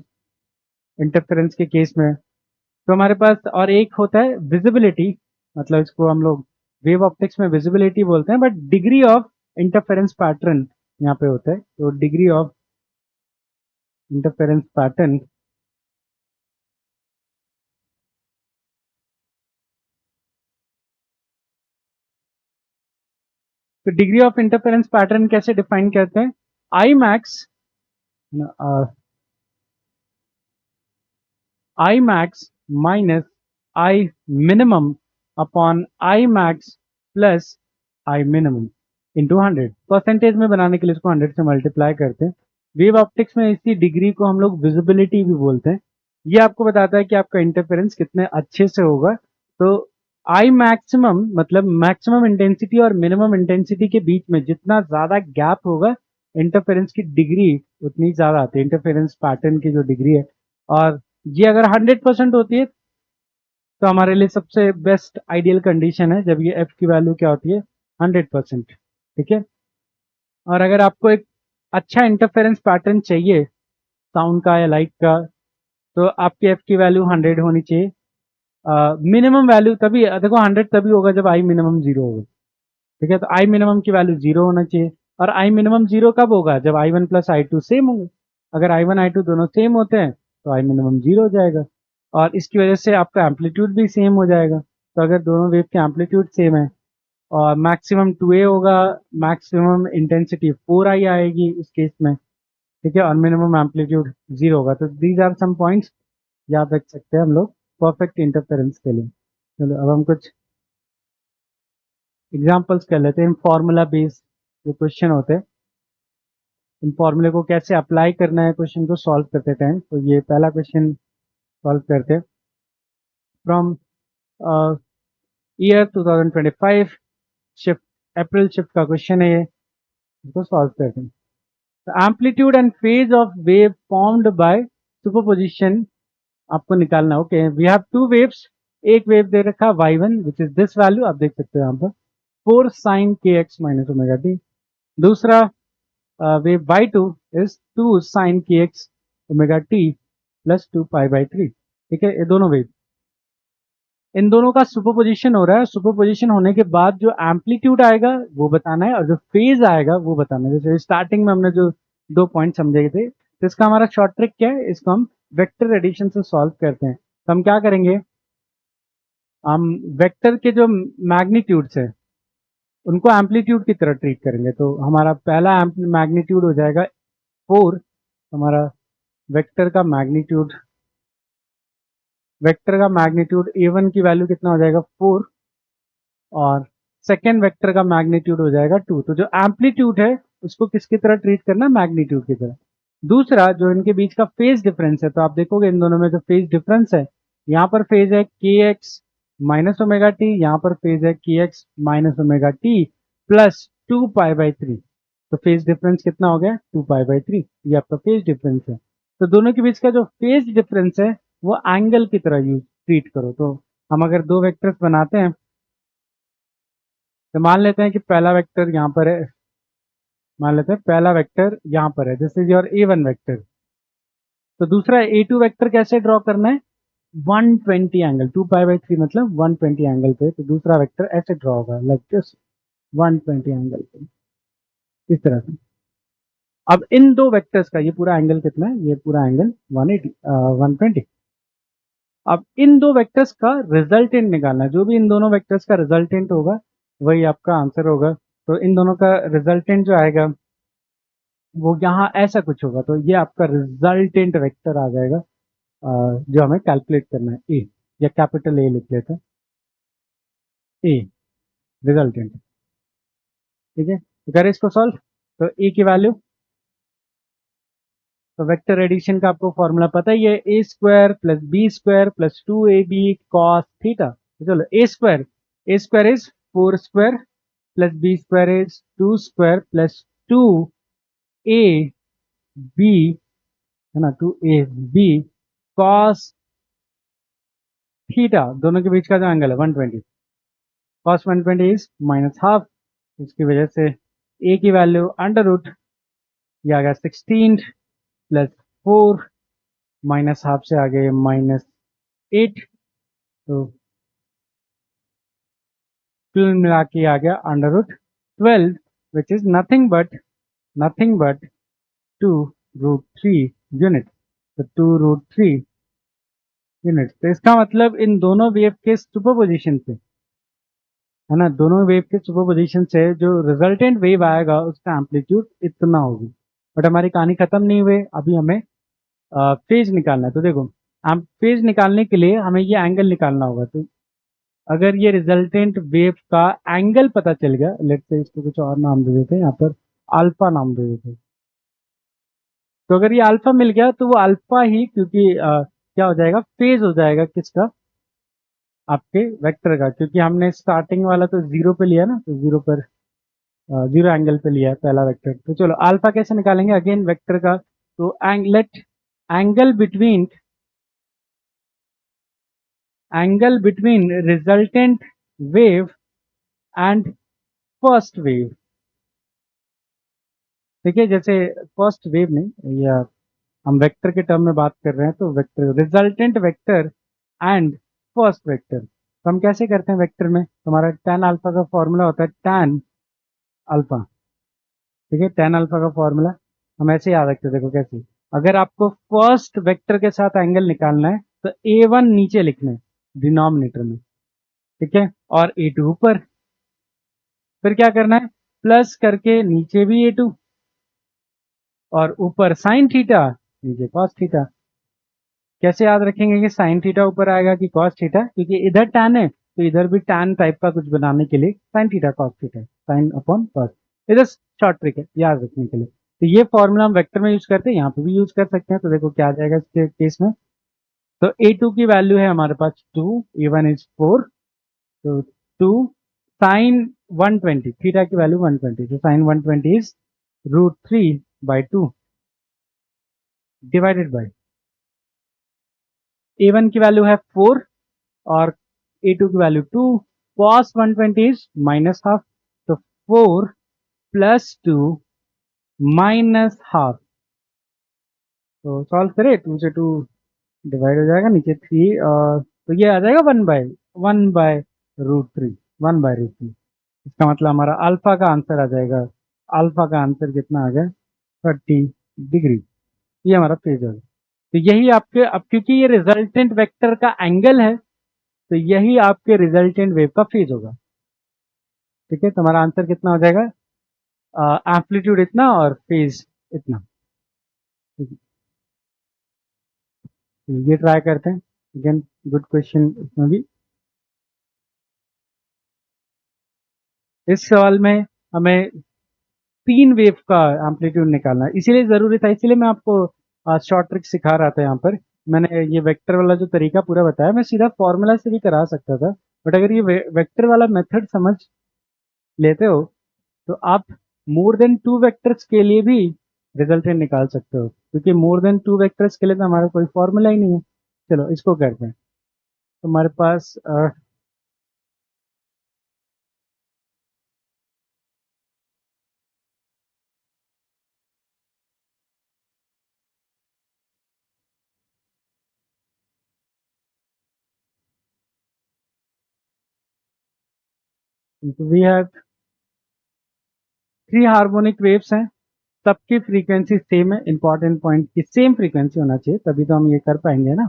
इंटरफेरेंस के केस में। तो हमारे पास और एक होता है विजिबिलिटी, मतलब इसको हम लोग वेव ऑप्टिक्स में विजिबिलिटी बोलते हैं, but degree of interference pattern यहाँ पे होता है। तो डिग्री ऑफ इंटरफेरेंस पैटर्न, तो डिग्री ऑफ इंटरफेरेंस पैटर्न कैसे डिफाइन करते हैं? I max, I max minus I minimum upon I max plus I minimum into 100। Percentage में बनाने के लिए इसको 100 से मल्टीप्लाई करते हैं। वेव ऑप्टिक्स में इसी डिग्री को हम लोग विजिबिलिटी भी बोलते हैं। ये आपको बताता है कि आपका इंटरफेरेंस कितने अच्छे से होगा। तो आई मैक्सिमम मतलब मैक्सिमम इंटेंसिटी और मिनिमम इंटेंसिटी के बीच में जितना ज्यादा गैप होगा, इंटरफेरेंस की डिग्री उतनी ज्यादा आती है, इंटरफेरेंस पैटर्न की जो डिग्री है। और ये अगर 100% होती है तो हमारे लिए सबसे बेस्ट आइडियल कंडीशन है, जब ये एफ की वैल्यू क्या होती है? 100%। ठीक है, और अगर आपको एक अच्छा इंटरफेरेंस पैटर्न चाहिए साउंड का या लाइट का, तो आपकी एफ की वैल्यू 100 होनी चाहिए। मिनिमम वैल्यू तभी देखो 100 तभी होगा जब आई मिनिमम 0 होगा। ठीक है, तो आई मिनिमम की वैल्यू 0 होना चाहिए। और आई मिनिमम 0 कब होगा? जब I1 प्लस I2 सेम होंगे। अगर I1 I2 दोनों सेम होते हैं तो आई मिनिमम 0 हो जाएगा, और इसकी वजह से आपका एम्पलीट्यूड भी सेम हो जाएगा। तो अगर दोनों वेव के एम्पलीट्यूड सेम है और मैक्सिमम 2A होगा, मैक्सिमम इंटेंसिटी 4I आएगी उस केस में। ठीक है, और मिनिमम एम्पलीट्यूड 0 होगा। तो दीज आर सम पॉइंट्स याद रख सकते हैं हम लोग परफेक्ट इंटरफेरेंस के लिए। चलो अब हम कुछ एग्जाम्पल्स कर लेते हैं। फॉर्मूला बेस्ड जो क्वेश्चन होते हैं, इन फॉर्मूले को कैसे अप्लाई करना है क्वेश्चन को सॉल्व करते टाइम। तो ये पहला क्वेश्चन सॉल्व करते हैं। From year 2025 shift, April shift का क्वेश्चन है ये, इसको सॉल्व करते हैं। तो amplitude and phase of wave formed by superposition आपको निकालना। Okay, we have two waves. एक वेव दे रखा y1 which is this value, आप देख सकते हो यहाँ पर 4 sin kx minus omega t. दूसरा wave y2 is 2 sin kx omega t plus 2 pi by 3। ठीक है, ये दोनों वेव, इन दोनों का सुपरपोजिशन हो रहा है। सुपरपोजिशन होने के बाद जो एम्पलीट्यूड आएगा वो बताना है, और जो फेज आएगा वो बताना है। जैसे स्टार्टिंग में हमने जो 2 पॉइंट समझे थे, तो इसका हमारा शॉर्ट ट्रिक क्या है? इसको हम वेक्टर एडिशन से सॉल्व करते हैं। तो हम क्या करेंगे, हम वेक्टर के जो मैग्नीट्यूड्स है उनको एम्पलीट्यूड की तरह ट्रीट करेंगे। तो हमारा पहला मैग्नीट्यूड हो जाएगा 4। हमारा वेक्टर का मैग्नीट्यूड, A1 की वैल्यू कितना हो जाएगा? 4। और सेकेंड वेक्टर का मैग्नीट्यूड हो जाएगा 2। तो जो एम्पलीट्यूड है उसको किसकी तरह ट्रीट करना है? मैग्नीट्यूड की तरह। दूसरा, जो इनके बीच का फेज डिफरेंस है, तो आप देखोगे इन दोनों में जो फेज डिफरेंस है, यहाँ पर फेज है के एक्स माइनस ओमेगा टी, यहाँ पर फेज है के x minus omega t plus 2 pi by 3। तो फेज डिफरेंस कितना हो गया? 2 पाई बाई 3। ये आपका फेज डिफरेंस है। तो दोनों के बीच का जो फेज डिफरेंस है वो एंगल की तरह यूज ट्रीट करो। तो हम अगर दो वेक्टर्स बनाते हैं, तो मान लेते हैं कि पहला वेक्टर यहाँ पर है, मान लेते हैं पहला वेक्टर यहाँ पर है, this is your A1 vector. तो दूसरा A2 वेक्टर कैसे ड्रॉ करना है? 120 एंगल, 2 पाई बाई 3 मतलब 120 एंगल पे। तो दूसरा वेक्टर ऐसे ड्रॉ होगा, लाइक दिस, 120 एंगल पे, इस तरह से। अब इन दो वेक्टर्स का ये पूरा एंगल कितना है? ये पूरा एंगल 180, 120। अब इन दो वेक्टर्स का रिजल्टेंट निकालना है। जो भी इन दोनों वेक्टर्स का रिजल्टेंट होगा वही आपका आंसर होगा। तो इन दोनों का रिजल्टेंट जो आएगा वो यहाँ ऐसा कुछ होगा। तो ये आपका रिजल्टेंट वेक्टर आ जाएगा, जो हमें कैलकुलेट करना है। ए, या कैपिटल ए लिख लेते हैं, ए रिजल्टेंट। ठीक है, तो करें इसको सॉल्व। तो ए की वैल्यू, तो वेक्टर एडिशन का आपको फॉर्मूला पता ही है, a square plus b square plus 2ab cos theta. तो चलो a square is 4 square plus b square is 2 square plus 2ab, है ना, 2ab कॉस थीटा, दोनों के बीच का जो एंगल है 120, cos 120 इज माइनस हाफ, इसकी वजह से ए की वैल्यू अंडर रूट, ये आ गया 16 प्लस 4 माइनस हाफ से आ गए -8, तो कुल मिला के आ गया under root 12, which is nothing but 2√3 unit. तो 2√3 यूनिट, तो इसका मतलब इन दोनों वेव के सुपरपोजिशन से, है ना, दोनों वेव के सुपरपोजिशन से जो रिजल्टेंट वेव आएगा उसका एम्पलीट्यूड इतना होगी। बट हमारी कहानी खत्म नहीं हुई, अभी हमें फेज निकालना है। तो देखो, हम फेज निकालने के लिए हमें ये एंगल निकालना होगा। तो अगर ये रिजल्टेंट वेव का एंगल पता चल गया, लेट्स से इसको कुछ और नाम दे देते हैं, यहाँ पर अल्फा नाम दे देते हैं। तो अगर ये अल्फा मिल गया तो वो अल्फा ही, क्योंकि क्या हो जाएगा, फेज हो जाएगा किसका, आपके वेक्टर का, क्योंकि हमने स्टार्टिंग वाला तो जीरो पे लिया ना, तो जीरो पर जीरो एंगल पे लिया है पहला वेक्टर। तो चलो अल्फा कैसे निकालेंगे, अगेन वेक्टर का, तो let angle between resultant wave and first wave. ठीक है, जैसे फर्स्ट वेव नहीं, या हम वेक्टर के टर्म में बात कर रहे हैं, तो vector resultant vector and first vector, तो हम कैसे करते हैं वेक्टर में, हमारा tan अल्फा का फॉर्मूला होता है tan अल्फा। ठीक है, tan अल्फा का फॉर्मूला हम ऐसे याद रखते हैं, देखो कैसे, अगर आपको फर्स्ट वेक्टर के साथ एंगल निकालना है तो a1 नीचे लिखना है डिनोमिनेटर में, ठीक है, और a2 ऊपर, फिर क्या करना है, प्लस करके नीचे भी a2 और ऊपर साइन थीटा, नीचे कॉस थीटा। कैसे याद रखेंगे कि साइन थीटा ऊपर आएगा कि कॉस थीटा, क्योंकि इधर टैन है तो इधर भी टैन टाइप का कुछ बनाने के लिए sine theta cos theta, sine upon cos, इधर शॉर्ट ट्रिक है याद रखने के लिए। तो ये फॉर्मूला हम वेक्टर में यूज करते हैं, यहाँ पे भी यूज कर सकते हैं। तो देखो क्या आ जाएगा इसके केस में, तो a2 की वैल्यू है हमारे पास 2, a1 इज 4, तो 2 साइन 120, थीटा की वैल्यू 120, तो sign 120 is √3/2 divided by a1 की वैल्यू है 4 और a2 की value 2, cos 120 is minus half, तो 4 प्लस 2 माइनस हाफ, तो सॉल्व करें, 2 से 2 डिवाइड हो जाएगा, नीचे 3, और तो ये आ जाएगा 1/√3, 1/√3। इसका मतलब हमारा अल्फा का आंसर आ जाएगा, अल्फा का आंसर कितना आ गया, 30 डिग्री। ये हमारा फेज होगा। तो यही आपके, अब क्योंकि ये रिजल्टेंट वेक्टर का एंगल है, तो यही आपके रिजल्टेंट वेव का फेज होगा। ठीक है, तो हमारा आंसर कितना हो जाएगा, एम्पलीट्यूड इतना और फेज इतना। ठीक है, तो ये ट्राई करते हैं, अगेन गुड क्वेश्चन इसमें भी। इस सवाल में हमें 3 वेव का एम्पलीट्यूड निकालना है, इसीलिए जरूरी था, इसीलिए मैं आपको शॉर्ट ट्रिक सिखा रहा था। यहाँ पर मैंने ये वेक्टर वाला जो तरीका पूरा बताया, मैं सीधा फॉर्मूला से भी करा सकता था, बट अगर ये वेक्टर वाला मेथड समझ लेते हो तो आप मोर देन 2 वेक्टर्स के लिए भी रिजल्टेंट निकाल सकते हो, क्योंकि मोर देन 2 वेक्टर्स के लिए तो हमारा कोई फॉर्मूला ही नहीं है। चलो इसको करते हैं, तो हमारे पास वी हैव 3 हार्मोनिक वेव्स हैं, सबकी फ्रीक्वेंसी सेम है, इंपॉर्टेंट पॉइंट की सेम फ्रीक्वेंसी होना चाहिए, तभी तो हम ये कर पाएंगे ना,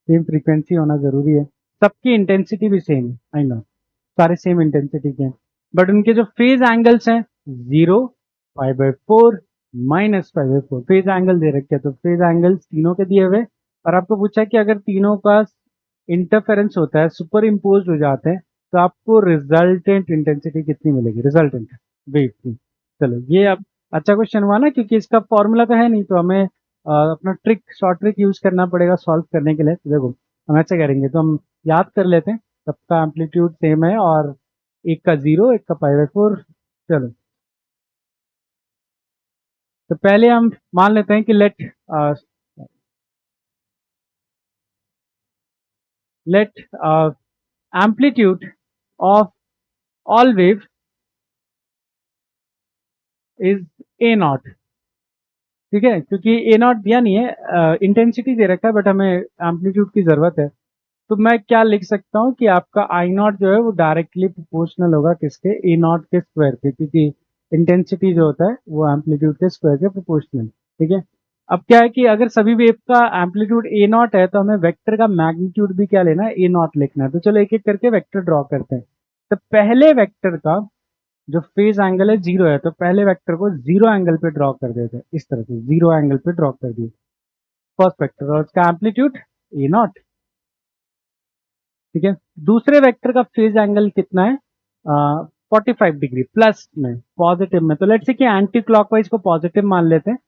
सेम फ्रीक्वेंसी होना जरूरी है। सबकी इंटेंसिटी भी सेम है, आई नो सारे सेम इंटेंसिटी के हैं, बट उनके जो फेज एंगल्स हैं 0, π/4, -π/4 फेज एंगल दे रखे हैं, तो फेज एंगल्स तीनों के दिए हुए, और आपको पूछा कि अगर तीनों का इंटरफेरेंस होता है, सुपर इम्पोज हो जाते हैं, तो आपको रिजल्टेंट इंटेंसिटी कितनी मिलेगी, रिजल्टेंट वेव की। चलो ये अब अच्छा क्वेश्चन हुआ ना, क्योंकि इसका फॉर्मूला तो है नहीं, तो हमें अपना ट्रिक, शॉर्ट ट्रिक यूज करना पड़ेगा सॉल्व करने के लिए। तो देखो हम ऐसे करेंगे, तो हम याद कर लेते हैं, सबका एम्पलीट्यूड सेम है, और एक का 0, एक का π/4। चलो, तो पहले हम मान लेते हैं कि let let amplitude of all wave is a naught. ठीक है, क्योंकि ए नॉट दिया नहीं है, इंटेंसिटी दे रखा है बट हमें एम्पलीट्यूड की जरूरत है। तो मैं क्या लिख सकता हूँ कि आपका आई नॉट जो है वो डायरेक्टली प्रोपोर्शनल होगा किसके, ए नॉट के स्क्वायर के, क्योंकि इंटेंसिटी जो होता है वो एम्पलीट्यूड के स्क्वायर के प्रोपोर्शनल। ठीक है, अब क्या है कि अगर सभी वेव का एम्पलीट्यूड ए नॉट है तो हमें वेक्टर का मैग्नीट्यूड भी क्या लेना है, ए नॉट लिखना है। तो चलो एक एक करके वेक्टर ड्रॉ करते हैं। तो पहले वेक्टर का जो फेज एंगल है जीरो है, तो पहले वेक्टर को जीरो एंगल पे ड्रॉ कर देते हैं, इस तरह से जीरो एंगल पे ड्रॉ कर दिए फर्स्ट वेक्टर, और उसका एम्पलीट्यूड ए नॉट। ठीक है, दूसरे वेक्टर का फेज एंगल कितना है, 45 डिग्री प्लस में, पॉजिटिव में। तो लेट्स से कि एंटी क्लॉकवाइज को पॉजिटिव मान लेते हैं,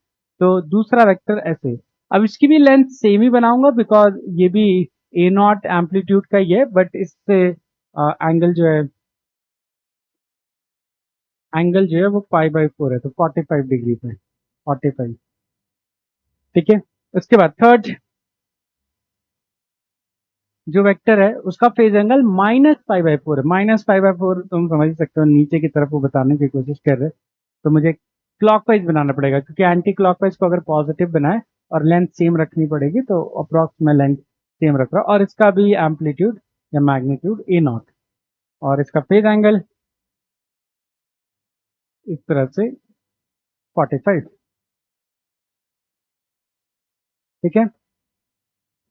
तो दूसरा वेक्टर ऐसे। अब इसकी भी लेंथ सेम ही बनाऊंगा बिकॉज ये भी ए नॉट एम्पलीट्यूड का ही है, बट इससे एंगल जो है, एंगल जो है वो पाई/4 है, तो 45 डिग्री पे 45। ठीक है, उसके बाद थर्ड जो वेक्टर है उसका फेज एंगल -π/4 है। -π/4 तुम समझ ही सकते हो, नीचे की तरफ वो बताने की कोशिश कर रहे हैं, तो मुझे क्लॉकवाइज बनाना पड़ेगा, क्योंकि एंटी क्लॉकवाइज को अगर पॉजिटिव बनाए और लेंथ सेम रखनी पड़ेगी, तो अप्रॉक्स में लेंथ सेम रख रहा हूं। और इसका भी एम्पलीट्यूड या मैग्नीट्यूड ए नॉट, और इसका फेज एंगल इस तरह से 45। ठीक है,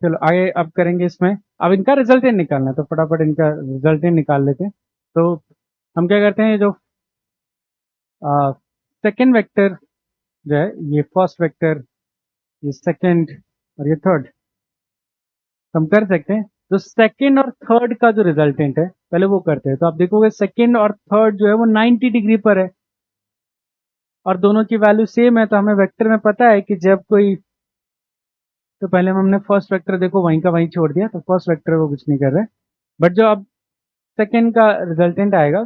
चलो आगे अब करेंगे इसमें। अब इनका रिजल्टेंट निकालना है, तो फटाफट इनका रिजल्टेंट निकाल लेते हैं। तो हम क्या करते हैं, जो सेकेंड वेक्टर जो है, ये फर्स्ट वेक्टर, ये सेकंड और ये थर्ड, हम कर सकते हैं। तो सेकंड और थर्ड का जो रिजल्टेंट है पहले वो करते हैं। तो आप देखोगे सेकंड और थर्ड जो है वो 90 डिग्री पर है, और दोनों की वैल्यू सेम है। तो हमें वेक्टर में पता है कि जब कोई, तो पहले हमने फर्स्ट वेक्टर देखो वहीं का वहीं छोड़ दिया, तो फर्स्ट वेक्टर वो कुछ नहीं कर रहे, बट जो अब सेकंड का रिजल्टेंट आएगा,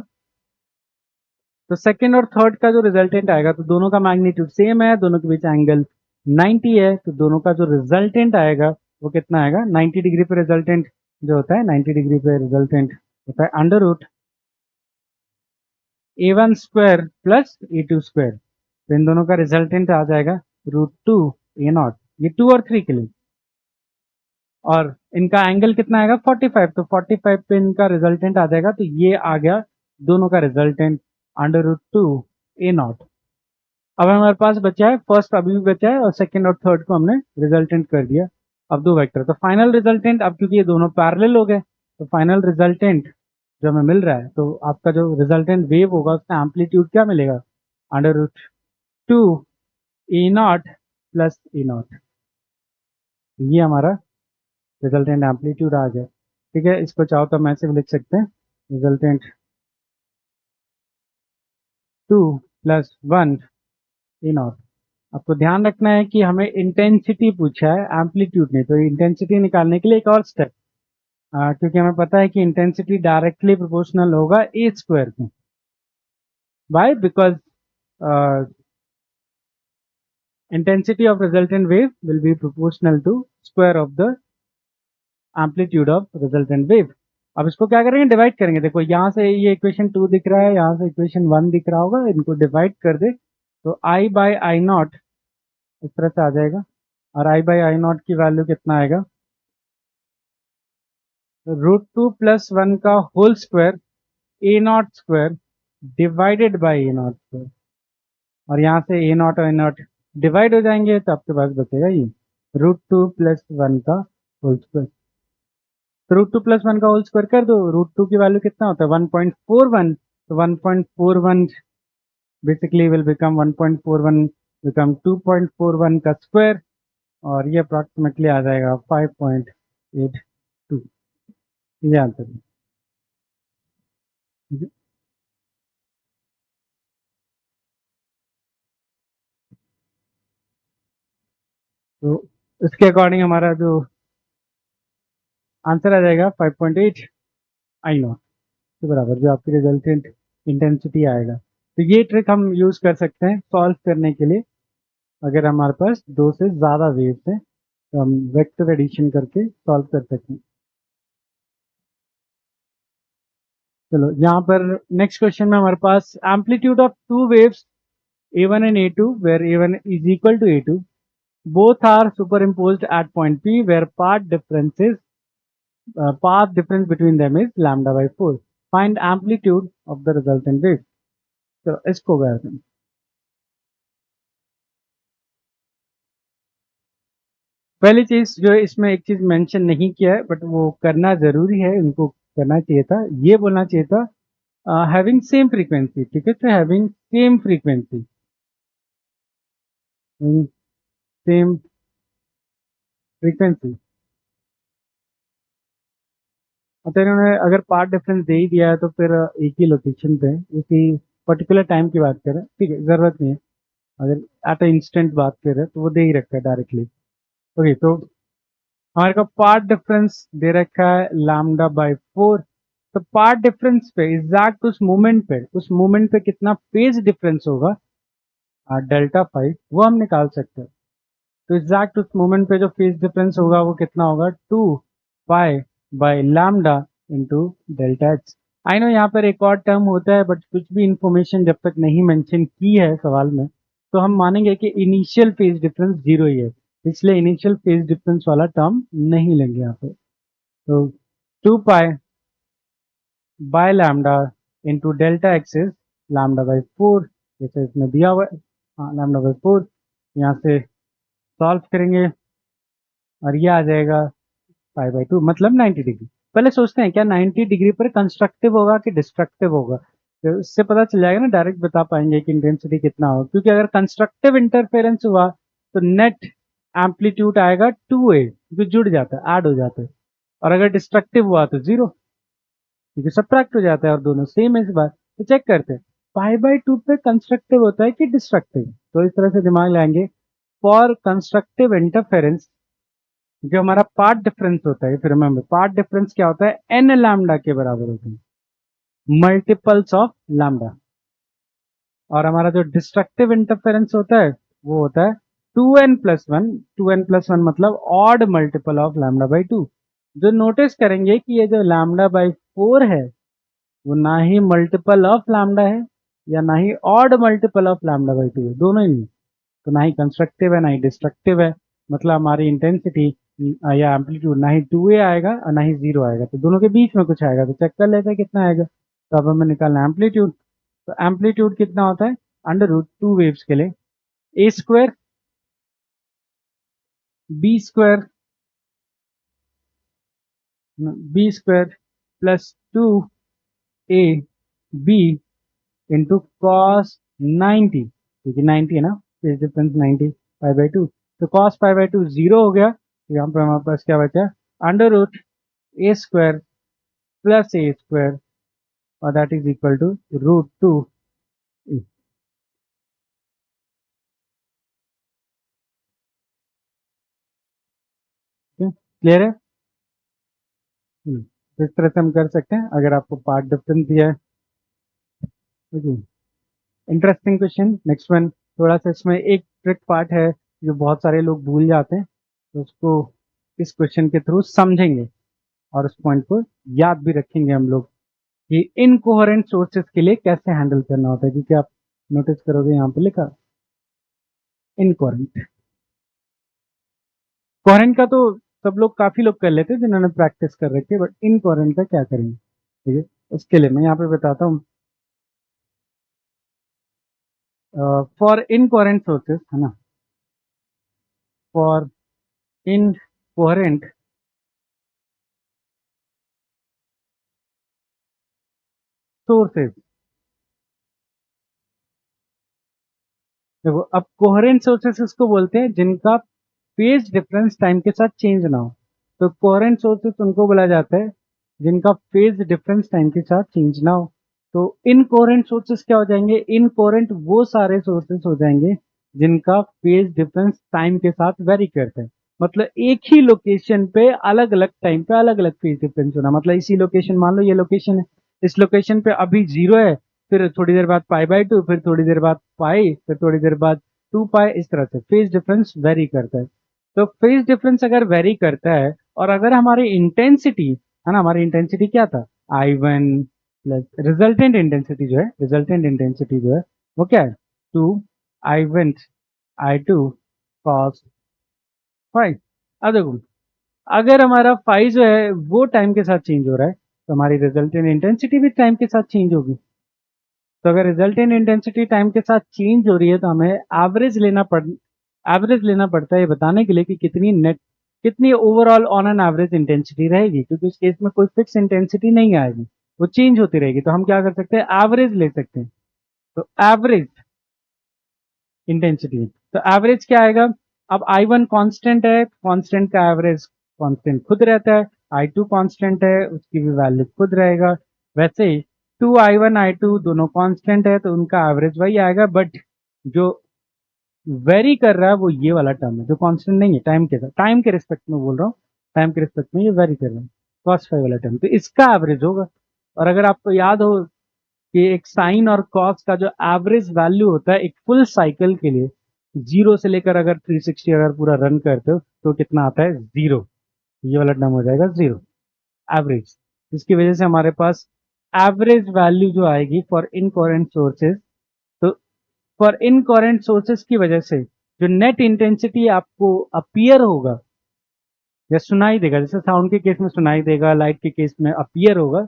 तो सेकंड और थर्ड का जो रिजल्टेंट आएगा, तो दोनों का मैग्नीट्यूड सेम है, दोनों के बीच एंगल 90 है, तो दोनों का जो रिजल्टेंट आएगा वो कितना आएगा, 90 डिग्री पे रिजल्टेंट जो होता है, 90 डिग्री पे रिजल्टेंट होता है under root A1 square plus A2 square. तो इन दोनों का रिजल्टेंट आ जाएगा √2 A नॉट, ये 2 और 3 के लिए। और इनका एंगल कितना आएगा 45, तो 45 पे इनका रिजल्टेंट आ जाएगा, तो ये आ गया दोनों का रिजल्टेंट √2 A नॉट। अब हमारे पास बचा है फर्स्ट, अभी भी बचा है, और सेकंड और थर्ड को हमने रिजल्टेंट कर दिया। अब दो वेक्टर, तो फाइनल रिजल्टेंट, अब क्योंकि ये दोनों पैरेलल हो गए, तो फाइनल रिजल्टेंट जो हमें मिल रहा है, तो आपका जो रिजल्टेंट वेव होगा उसका एम्पलीट्यूड क्या मिलेगा, √2 ए नॉट प्लस ए नॉट। ये हमारा रिजल्टेंट एम्पलीट्यूड आ गया। ठीक है, इसको चाहो तो हम ऐसे भी लिख सकते हैं, रिजल्टेंट 2 + 1 ए नॉट। आपको ध्यान रखना है कि हमें इंटेंसिटी पूछा है, एम्पलीट्यूड नहीं। तो इंटेंसिटी निकालने के लिए एक और स्टेप, क्योंकि हमें पता है कि इंटेंसिटी डायरेक्टली प्रोपोर्शनल होगा ए स्क्वायर के। Why, because intensity of resultant wave will be proportional to square of the amplitude of resultant wave। अब इसको क्या करेंगे, डिवाइड करेंगे। देखो यहाँ से ये इक्वेशन 2 दिख रहा है, यहाँ से इक्वेशन 1 दिख रहा होगा, इनको डिवाइड कर दे तो I/I0 इस तरह से आ जाएगा, और I/I0 की वैल्यू कितना आएगा, √2 + 1 का whole square A naught square divided by A naught square. और यहाँ से ए नॉट और ए नॉट डिवाइड हो जाएंगे, तो आपके पास बचेगा ये √2 + 1 का होल स्क्वायर। तो √2 + 1 का होल स्क्वायर कर दो, √2 की वैल्यू कितना होता है 1.41, तो 1.41 बेसिकली विल बिकम 1.41 बिकम 2.41 का स्क्वायर, और ये अप्रॉक्सीमेटली आ जाएगा 5.82। ये आंसर है। तो इसके अकॉर्डिंग हमारा जो आंसर आ जाएगा 5.8 आई नॉट के बराबर, जो आपकी रिजल्टेंट इंटेंसिटी आएगा। तो ये ट्रिक हम यूज कर सकते हैं सॉल्व करने के लिए, अगर हमारे पास दो से ज़्यादा वेव्स हैं, तो हम वेक्टर एडिशन करके सॉल्व कर सकते हैं। चलो यहाँ पर नेक्स्ट क्वेश्चन में हमारे पास amplitude of two waves A1 and A2 where A1 is equal to A2 both are superimposed at point P where path difference between them is lambda by 4. Find amplitude of the resultant wave. तो इसको करते हैं। पहली चीज जो है इसमें एक चीज मेंशन नहीं किया है बट वो करना जरूरी है, इनको करना चाहिए था, ये बोलना चाहिए था हैविंग सेम फ्रीक्वेंसी। ठीक है, तो having same frequency, same frequency. तो इन्होंने अगर पार्ट डिफरेंस दे ही दिया है तो फिर एक ही लोकेशन पे उसी पर्टिकुलर टाइम की बात कर रहे हैं, ठीक है, जरूरत नहीं है। अगर एट अ इंस्टेंट बात कर रहे हैं तो वो दे ही रखा है डायरेक्टली। ओके, तो हमारे को पार्ट डिफरेंस दे रखा है लैम्डा बाय 4। तो पार्ट डिफरेंस पे एग्जैक्ट उस मोमेंट पे कितना फेज डिफरेंस होगा डेल्टा 5 वो हम निकाल सकते हैं। तो एग्जैक्ट उस मोमेंट पे जो फेज डिफरेंस होगा वो कितना होगा 2 pi by lambda into delta x. I know यहाँ पर एक और टर्म होता है बट कुछ भी इंफॉर्मेशन जब तक नहीं मेंशन की है सवाल में तो हम मानेंगे कि इनिशियल फेज डिफरेंस जीरो ही है, इसलिए इनिशियल फेज डिफरेंस वाला टर्म नहीं लेंगे यहाँ पे। तो 2 pi by lambda into delta x is lambda by 4, जैसे इसमें दिया हुआ है। हाँ, लैम्डा बाई 4 यहाँ से सॉल्व करेंगे और ये आ जाएगा पाई बाई 2 मतलब 90 डिग्री। पहले सोचते हैं क्या 90 डिग्री पर कंस्ट्रक्टिव होगा कि डिस्ट्रक्टिव होगा, तो इससे पता चल जाएगा ना, डायरेक्ट बता पाएंगे कि इंटेंसिटी कितना होगा। क्योंकि अगर कंस्ट्रक्टिव इंटरफेरेंस हुआ तो नेट एम्पलीट्यूड आएगा 2a, जो जुड़ जाता है, ऐड हो जाता है। और अगर डिस्ट्रक्टिव हुआ तो जीरो, क्योंकि सब्ट्रैक्ट हो जाता है और दोनों सेम है। इस बार तो चेक करते हैं पाई बाई 2 पे कंस्ट्रक्टिव होता है कि डिस्ट्रक्टिव। तो इस तरह से दिमाग लाएंगे फॉर कंस्ट्रक्टिव इंटरफेरेंस जो हमारा पार्ट डिफरेंस होता है, फिर रिमेंबर पार्ट डिफरेंस क्या होता है, एन लैम्डा के बराबर होता है, मल्टीपल्स ऑफ लैम्डा। और हमारा जो डिस्ट्रक्टिव इंटरफेरेंस होता है वो होता है 2n+1। 2n+1 मतलब odd multiple of lambda by 2। जो नोटिस करेंगे कि ये जो लैम्डा बाई 4 है वो ना ही मल्टीपल ऑफ लैम्डा है या ना ही odd multiple of lambda by 2 है, दोनों ही नहीं। तो ना ही कंस्ट्रक्टिव है ना ही डिस्ट्रक्टिव है, मतलब हमारी इंटेंसिटी या एम्पलीट्यूड ना ही 2a आएगा और ना ही 0 आएगा, तो दोनों के बीच में कुछ आएगा। तो चेक कर लेते हैं कितना आएगा। तो अब हमें निकालना एम्पलीट्यूड। तो एम्पलीट्यूड कितना होता है अंडर रूट 2 वेव्स के लिए a square b square plus 2 a b into cos 90, क्योंकि 90 है ना, फेज डिफरेंस 90 पाई बाई 2। तो कॉस पाई बाई 2 जीरो हो गया, तो यहाँ पे हमारे पास क्या बचा under root A square plus A square और that is equal to √2। Clear है? तो इस तरह से हम कर सकते हैं अगर आपको पार्ट डिफरेंस दिया है। Interesting question. नेक्स्ट वन, थोड़ा सा इसमें एक ट्रिक पार्ट है जो बहुत सारे लोग भूल जाते हैं, तो उसको इस क्वेश्चन के थ्रू समझेंगे और उस पॉइंट को याद भी रखेंगे हम लोग कि इनकोहेरेंट सोर्सेस के लिए कैसे हैंडल करना होता है। क्योंकि आप नोटिस करोगे यहाँ पे लिखा इनकोहेरेंट। कोहेरेंट का तो सब लोग, काफी लोग कर लेते हैं जिन्होंने प्रैक्टिस कर रखी है, बट इनकोहेरेंट का क्या करेंगे, ठीक है, उसके लिए मैं यहाँ पे बताता हूँ। फॉर इनकोहेरेंट सोर्सेस है ना, फॉर इनकोहेरेंट सोर्सेस, देखो अब कोहेरेंट सोर्सेस उसको बोलते हैं जिनका फेज डिफरेंस टाइम के साथ चेंज ना हो। तो कोहेरेंट सोर्सेस उनको बोला जाता है जिनका फेज डिफरेंस टाइम के साथ चेंज ना हो। तो इनकोहेरेंट सोर्सेस क्या हो जाएंगे, इनकोहेरेंट वो सारे सोर्सेस हो जाएंगे जिनका फेज डिफरेंस टाइम के साथ वेरी करता है। मतलब एक ही लोकेशन पे अलग अलग टाइम पे अलग अलग फेज डिफरेंस होना, मतलब इसी लोकेशन, मान लो ये लोकेशन है, इस लोकेशन पे अभी जीरो है, फिर थोड़ी देर बाद पाई बाई 2, फिर थोड़ी देर बाद पाई, फिर थोड़ी देर बाद 2 पाई, इस तरह से फेज डिफरेंस वेरी करता है। तो फेज डिफरेंस अगर वेरी करता है और अगर हमारी इंटेंसिटी है ना, हमारी इंटेंसिटी क्या था I1 प्लस रिजल्टेंट इंटेंसिटी जो है वो क्या है, 2 I1 I2 cos फाइव। अब देखो, अगर हमारा फाइव जो है वो टाइम के साथ चेंज हो रहा है तो हमारी रिजल्टेंट इंटेंसिटी भी टाइम के साथ चेंज होगी। तो अगर रिजल्टेंट इंटेंसिटी टाइम के साथ चेंज हो रही है तो हमें एवरेज लेना पड़ता है ये बताने के लिए कि कितनी overall on an average intensity रहेगी, क्योंकि इस केस में कोई फिक्स इंटेंसिटी नहीं आएगी, वो चेंज होती रहेगी। तो हम क्या कर सकते हैं, एवरेज ले सकते हैं। तो एवरेज इंटेंसिटी, तो एवरेज क्या आएगा, अब I1 कांस्टेंट है, कांस्टेंट का एवरेज कांस्टेंट खुद रहता है, I2 कांस्टेंट है उसकी भी वैल्यू खुद रहेगा। वैसे ही 2I1 I2 दोनों कांस्टेंट है तो उनका एवरेज वही आएगा, बट जो वेरी कर रहा है वो ये वाला टर्म है जो कांस्टेंट नहीं है, टाइम के रिस्पेक्ट में बोल रहा हूँ, टाइम के रिस्पेक्ट में ये वेरी कर रहा है, cos फाइव वाला टर्म, तो इसका एवरेज होगा। और अगर आपको याद हो कि एक साइन और कॉस का जो एवरेज वैल्यू होता है एक फुल साइकिल के लिए, जीरो से लेकर अगर 360 अगर पूरा रन करते हो तो कितना आता है, जीरो। ये वाला टर्म हो जाएगा जीरो, एवरेज। इसकी वजह से हमारे पास एवरेज वैल्यू जो आएगी फॉर इनकोरेंट सोर्सेज, तो फॉर इनकोरेंट सोर्सेज की वजह से जो नेट इंटेंसिटी आपको अपीयर होगा या सुनाई देगा, जैसे साउंड के केस में सुनाई देगा, लाइट के केस में अपीयर होगा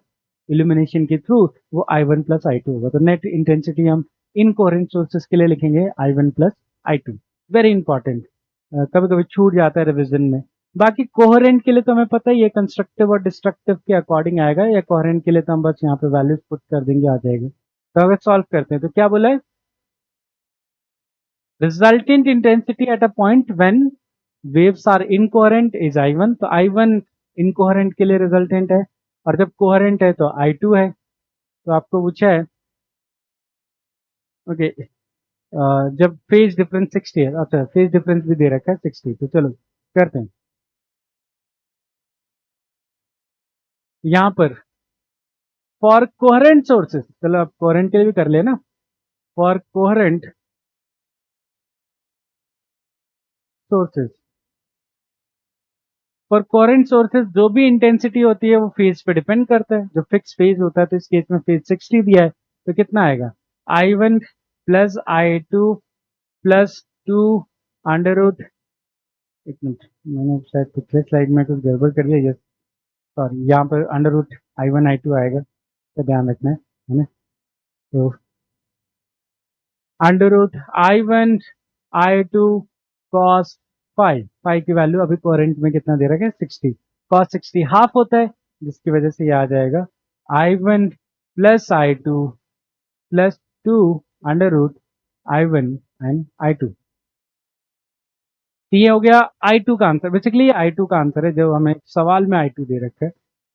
इल्यूमिनेशन के थ्रू, वो I1 प्लस I2 होगा। तो नेट इंटेंसिटी हम इनकोरेंट सोर्सेज के लिए लिखेंगे I1 plus I2। Very important, कभी कभी छूट जाता है रिविजन में। बाकी कोहेरेंट के लिए तो हमें पता ही है, कंस्ट्रक्टिव और डिस्ट्रक्टिव के अकॉर्डिंग आएगा, या कोहेरेंट के लिए तो हम बस यहाँ पे वैल्यूज पुट कर देंगे, आ जाएगा। तो अगर सॉल्व करते हैं तो क्या बोला है, resultant intensity at a point when waves are incoherent is I1। तो I1 incoherent के लिए resultant है, और जब coherent है तो I2 है। तो आपको पूछा है ओके, जब फेज डिफरेंस 60 है, अच्छा फेज डिफरेंस भी दे रखा है 60, तो चलो करते हैं। यहाँ पर फॉर कोहेरेंट सोर्सेज, चलो अब कोहेरेंट के लिए भी कर लेना, for coherent sources, for coherent sources जो भी इंटेंसिटी होती है वो फेज पे डिपेंड करता है, जो फिक्स फेज होता है, तो इस केस में फेज 60 दिया है, तो कितना आएगा, I1 plus I2 plus 2 under root, एक मिनट मैंने शायद पिछले स्लाइड में कुछ गड़बड़ कर दिया, यस सॉरी, यहाँ पर अंडर रूट I1 I2 आएगा, तो ध्यान रखना है ना। तो under root I1 I2 cos phi, phi की वैल्यू अभी कोरेंट में कितना दे रखा है, 60, कॉस 60 हाफ होता है, जिसकी वजह से ये आ जाएगा I1 plus I2 plus 2 under root I1 and I2। ये हो गया I2 का आंसर, बेसिकली ये I2 का आंसर है जो हमें सवाल में I2 दे रखा है।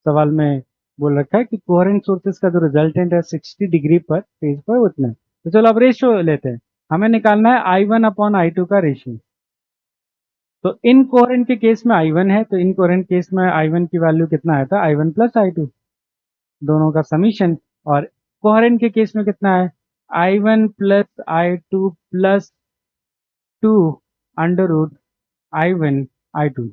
सवाल में बोल रखा है कि कोहेरेंट सोर्सेज का जो रिजल्टेंट है 60 डिग्री पर फेज पर उतना है। तो चलो अब रेशियो लेते हैं, हमें निकालना है I1 अपॉन I2 का रेशियो। तो इनकोहेरेंट के केस में I1 है, तो इनकोहेरेंट केस में I1 की वैल्यू कितना आया था, I1 प्लस I2 दोनों का समीशन। और कोहेरेंट के केस में कितना है, I1 plus I2 plus 2 under root I1 I2।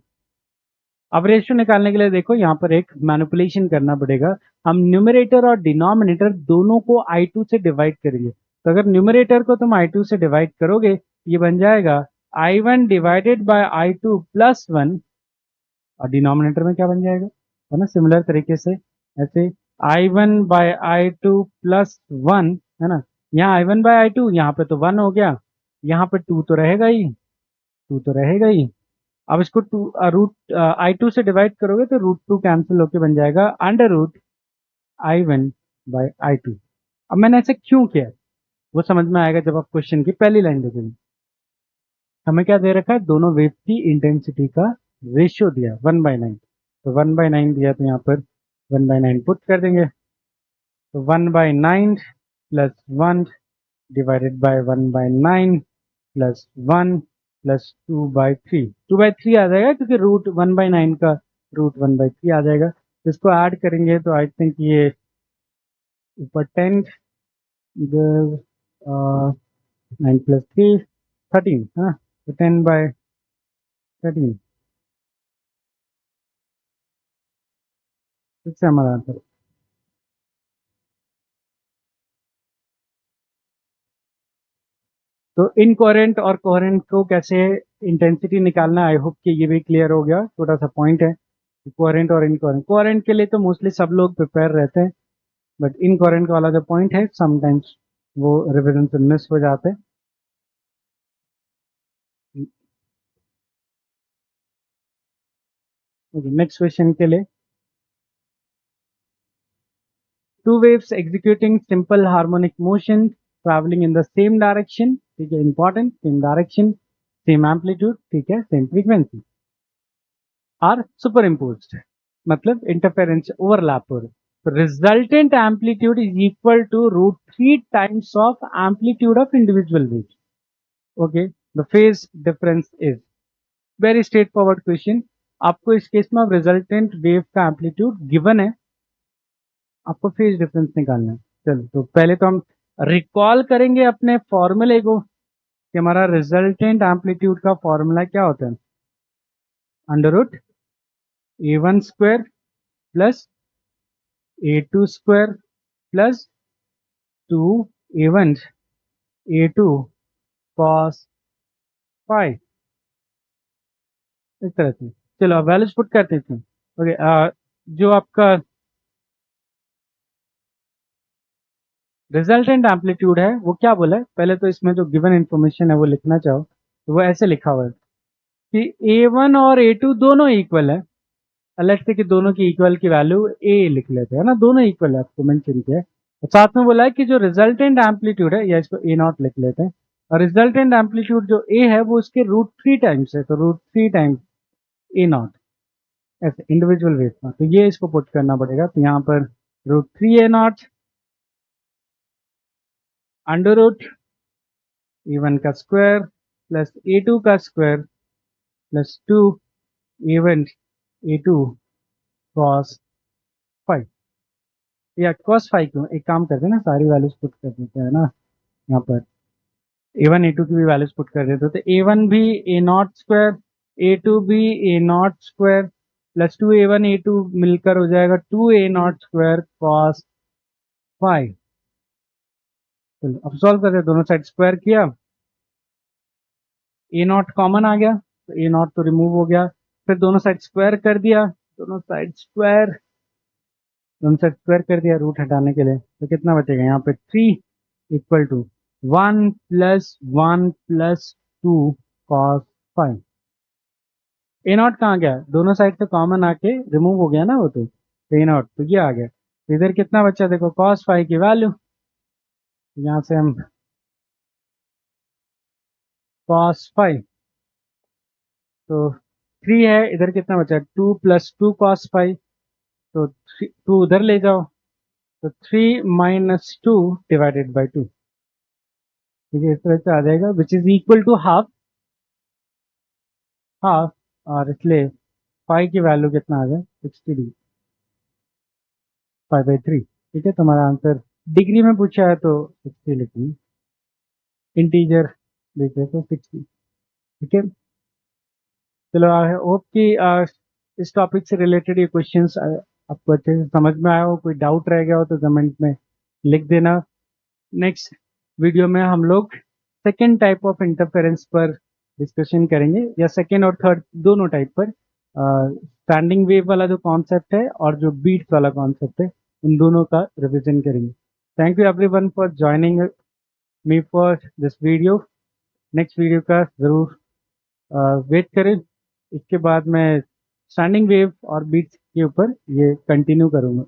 अब रेशियो निकालने के लिए देखो यहाँ पर एक मैनिपुलेशन करना पड़ेगा, हम न्यूमरेटर और डिनोमिनेटर दोनों को I2 से डिवाइड करेंगे। तो अगर न्यूमरेटर को तुम I2 से डिवाइड करोगे, ये बन जाएगा I1 divided by I2 plus 1, और डिनोमिनेटर में क्या बन जाएगा, है ना, सिमिलर तरीके से ऐसे I1 बाय I2 प्लस 1, है ना, यहाँ I1 बाय I2, यहाँ पे तो 1 हो गया, यहाँ पे 2 तो रहेगा ही, 2 तो रहेगा ही। अब इसको I2 से डिवाइड करोगे तो √2 कैंसिल होके बन जाएगा under root I1 bye I2। अब मैंने ऐसे क्यों किया वो समझ में आएगा जब आप क्वेश्चन की पहली लाइन देखेंगे। हमें क्या दे रखा है, दोनों वेव की इंटेंसिटी का रेशियो दिया 1/9, तो 1/9 दिया तो यहाँ पर 1/9 पुट कर देंगे, तो 1/9 plus 1 divided by 1/9 plus 1 plus 2/3, 2/3 आ जाएगा क्योंकि √1/9 का √1/3 आ जाएगा। तो इसको ऐड करेंगे तो आई थिंक ये ऊपर 10, इधर 9 प्लस 3 13, हाँ, तो 10/13, इससे हमारा आंसर तो इनकोहेरेंट और कोहेरेंट को कैसे इंटेंसिटी निकालना, आई होप कि ये भी क्लियर हो गया। छोटा सा पॉइंट है कोहेरेंट और इनकोहेरेंट। कोहेरेंट के लिए तो मोस्टली सब लोग प्रिपेयर रहते हैं, बट इनकोहेरेंट वाला जो पॉइंट है समटाइम्स वो रिविजन से मिस हो जाते हैं। नेक्स्ट क्वेश्चन के लिए, two waves executing simple harmonic motion traveling in the same direction, ठीक है, important, same direction, same amplitude, ठीक है, same frequency, are superimposed, मतलब interference overlap हो रहे, तो resultant amplitude is equal to √3 times of amplitude of individual waves. Okay, the phase difference is very straightforward question. आपको इस केस में रिजल्टेंट वेव का एम्पलीट्यूड गिवन है, आपको फेज डिफरेंस निकालना है। चलो, तो पहले तो हम रिकॉल करेंगे अपने फॉर्मूले को कि हमारा रिजल्टेंट एम्पलीट्यूड का फॉर्मूला क्या होता है, √A1 square plus A2 square plus 2A1 A2 cos five, इस तरह से। चलो अब वैल्यूज पुट करते हैं। ओके, जो आपका रिजल्टेंट एम्पलीट्यूड है वो क्या बोला है, पहले तो इसमें जो गिवन इंफॉर्मेशन है वो लिखना चाहो तो वो ऐसे लिखा हुआ है कि A1 और A2 दोनों इक्वल है। लेट्स से कि दोनों की इक्वल की वैल्यू A लिख लेते हैं ना, दोनों इक्वल है, आपको मेंशन किया है। और साथ में बोला है कि जो रिजल्टेंट एम्पलीट्यूड है, या इसको A0 लिख लेते हैं, और रिजल्टेंट एम्पलीट्यूड जो A है वो उसके √3 टाइम्स है, तो √3 टाइम्स A0, ऐसे इंडिविजुअल वेव का। तो ये इसको पुट करना पड़ेगा, तो यहाँ पर √3 A0 अंडर रूट A1 का स्क्वायर प्लस A2 का square plus 2 A1 A2 cos five, या कॉस फाइव क्यों, एक काम करते हैं ना, सारी वैल्यूज पुट कर देते हैं ना, यहाँ पर A1 A2 की भी वैल्यूज पुट कर देते, तो A1 भी A0 स्क्वायर, A2 भी A0 square plus 2A1 A2 मिलकर हो जाएगा 2A0 स्क्वायर कॉस फाइव। चलो अब सॉल्व करते हैं, दोनों साइड स्क्वायर किया, A0 कॉमन आ गया तो A0 तो रिमूव हो गया, फिर दोनों साइड स्क्वायर कर दिया, दोनों साइड स्क्वायर कर दिया रूट हटाने के लिए, तो कितना बचेगा यहाँ पे 3 equal to 1 plus 1 plus 2 cos phi. A0 कहाँ गया, दोनों साइड से कॉमन आके रिमूव हो गया ना वो, तो A0 तो ये आ गया, तो इधर कितना बचा देखो कॉस फाइव की वैल्यू, यहाँ से हम कॉस फाइव, तो 3 है, इधर कितना बचा 2 प्लस 2 कॉस फाइव, तो 2 उधर ले जाओ, तो 3 माइनस 2 डिवाइडेड बाई 2, ठीक है, इस तरह से आ जाएगा, which is equal to half, half, और इसलिए फाइव की वैल्यू कितना आ जाए 60 डिग्री, 5/3, ठीक है। तुम्हारा आंसर डिग्री में पूछा है तो 60 लिखनी, इंटीजर लिखे तो 60, ठीक है। चलो आई होप कि इस टॉपिक से रिलेटेड ये क्वेश्चंस आपको अच्छे से समझ में आया हो, कोई डाउट रह गया हो तो कमेंट में लिख देना। नेक्स्ट वीडियो में हम लोग सेकेंड टाइप ऑफ इंटरफेरेंस पर डिस्कशन करेंगे, या सेकेंड और थर्ड दोनों टाइप पर, स्टैंडिंग वेव वाला जो कॉन्सेप्ट है और जो बीट्स वाला कॉन्सेप्ट है, उन दोनों का रिविजन करेंगे। Thank you everyone for joining me for this video. Next video का ज़रूर वेट करें, इसके बाद मैं स्टैंडिंग वेव और बीट्स के ऊपर ये कंटिन्यू करूँगा।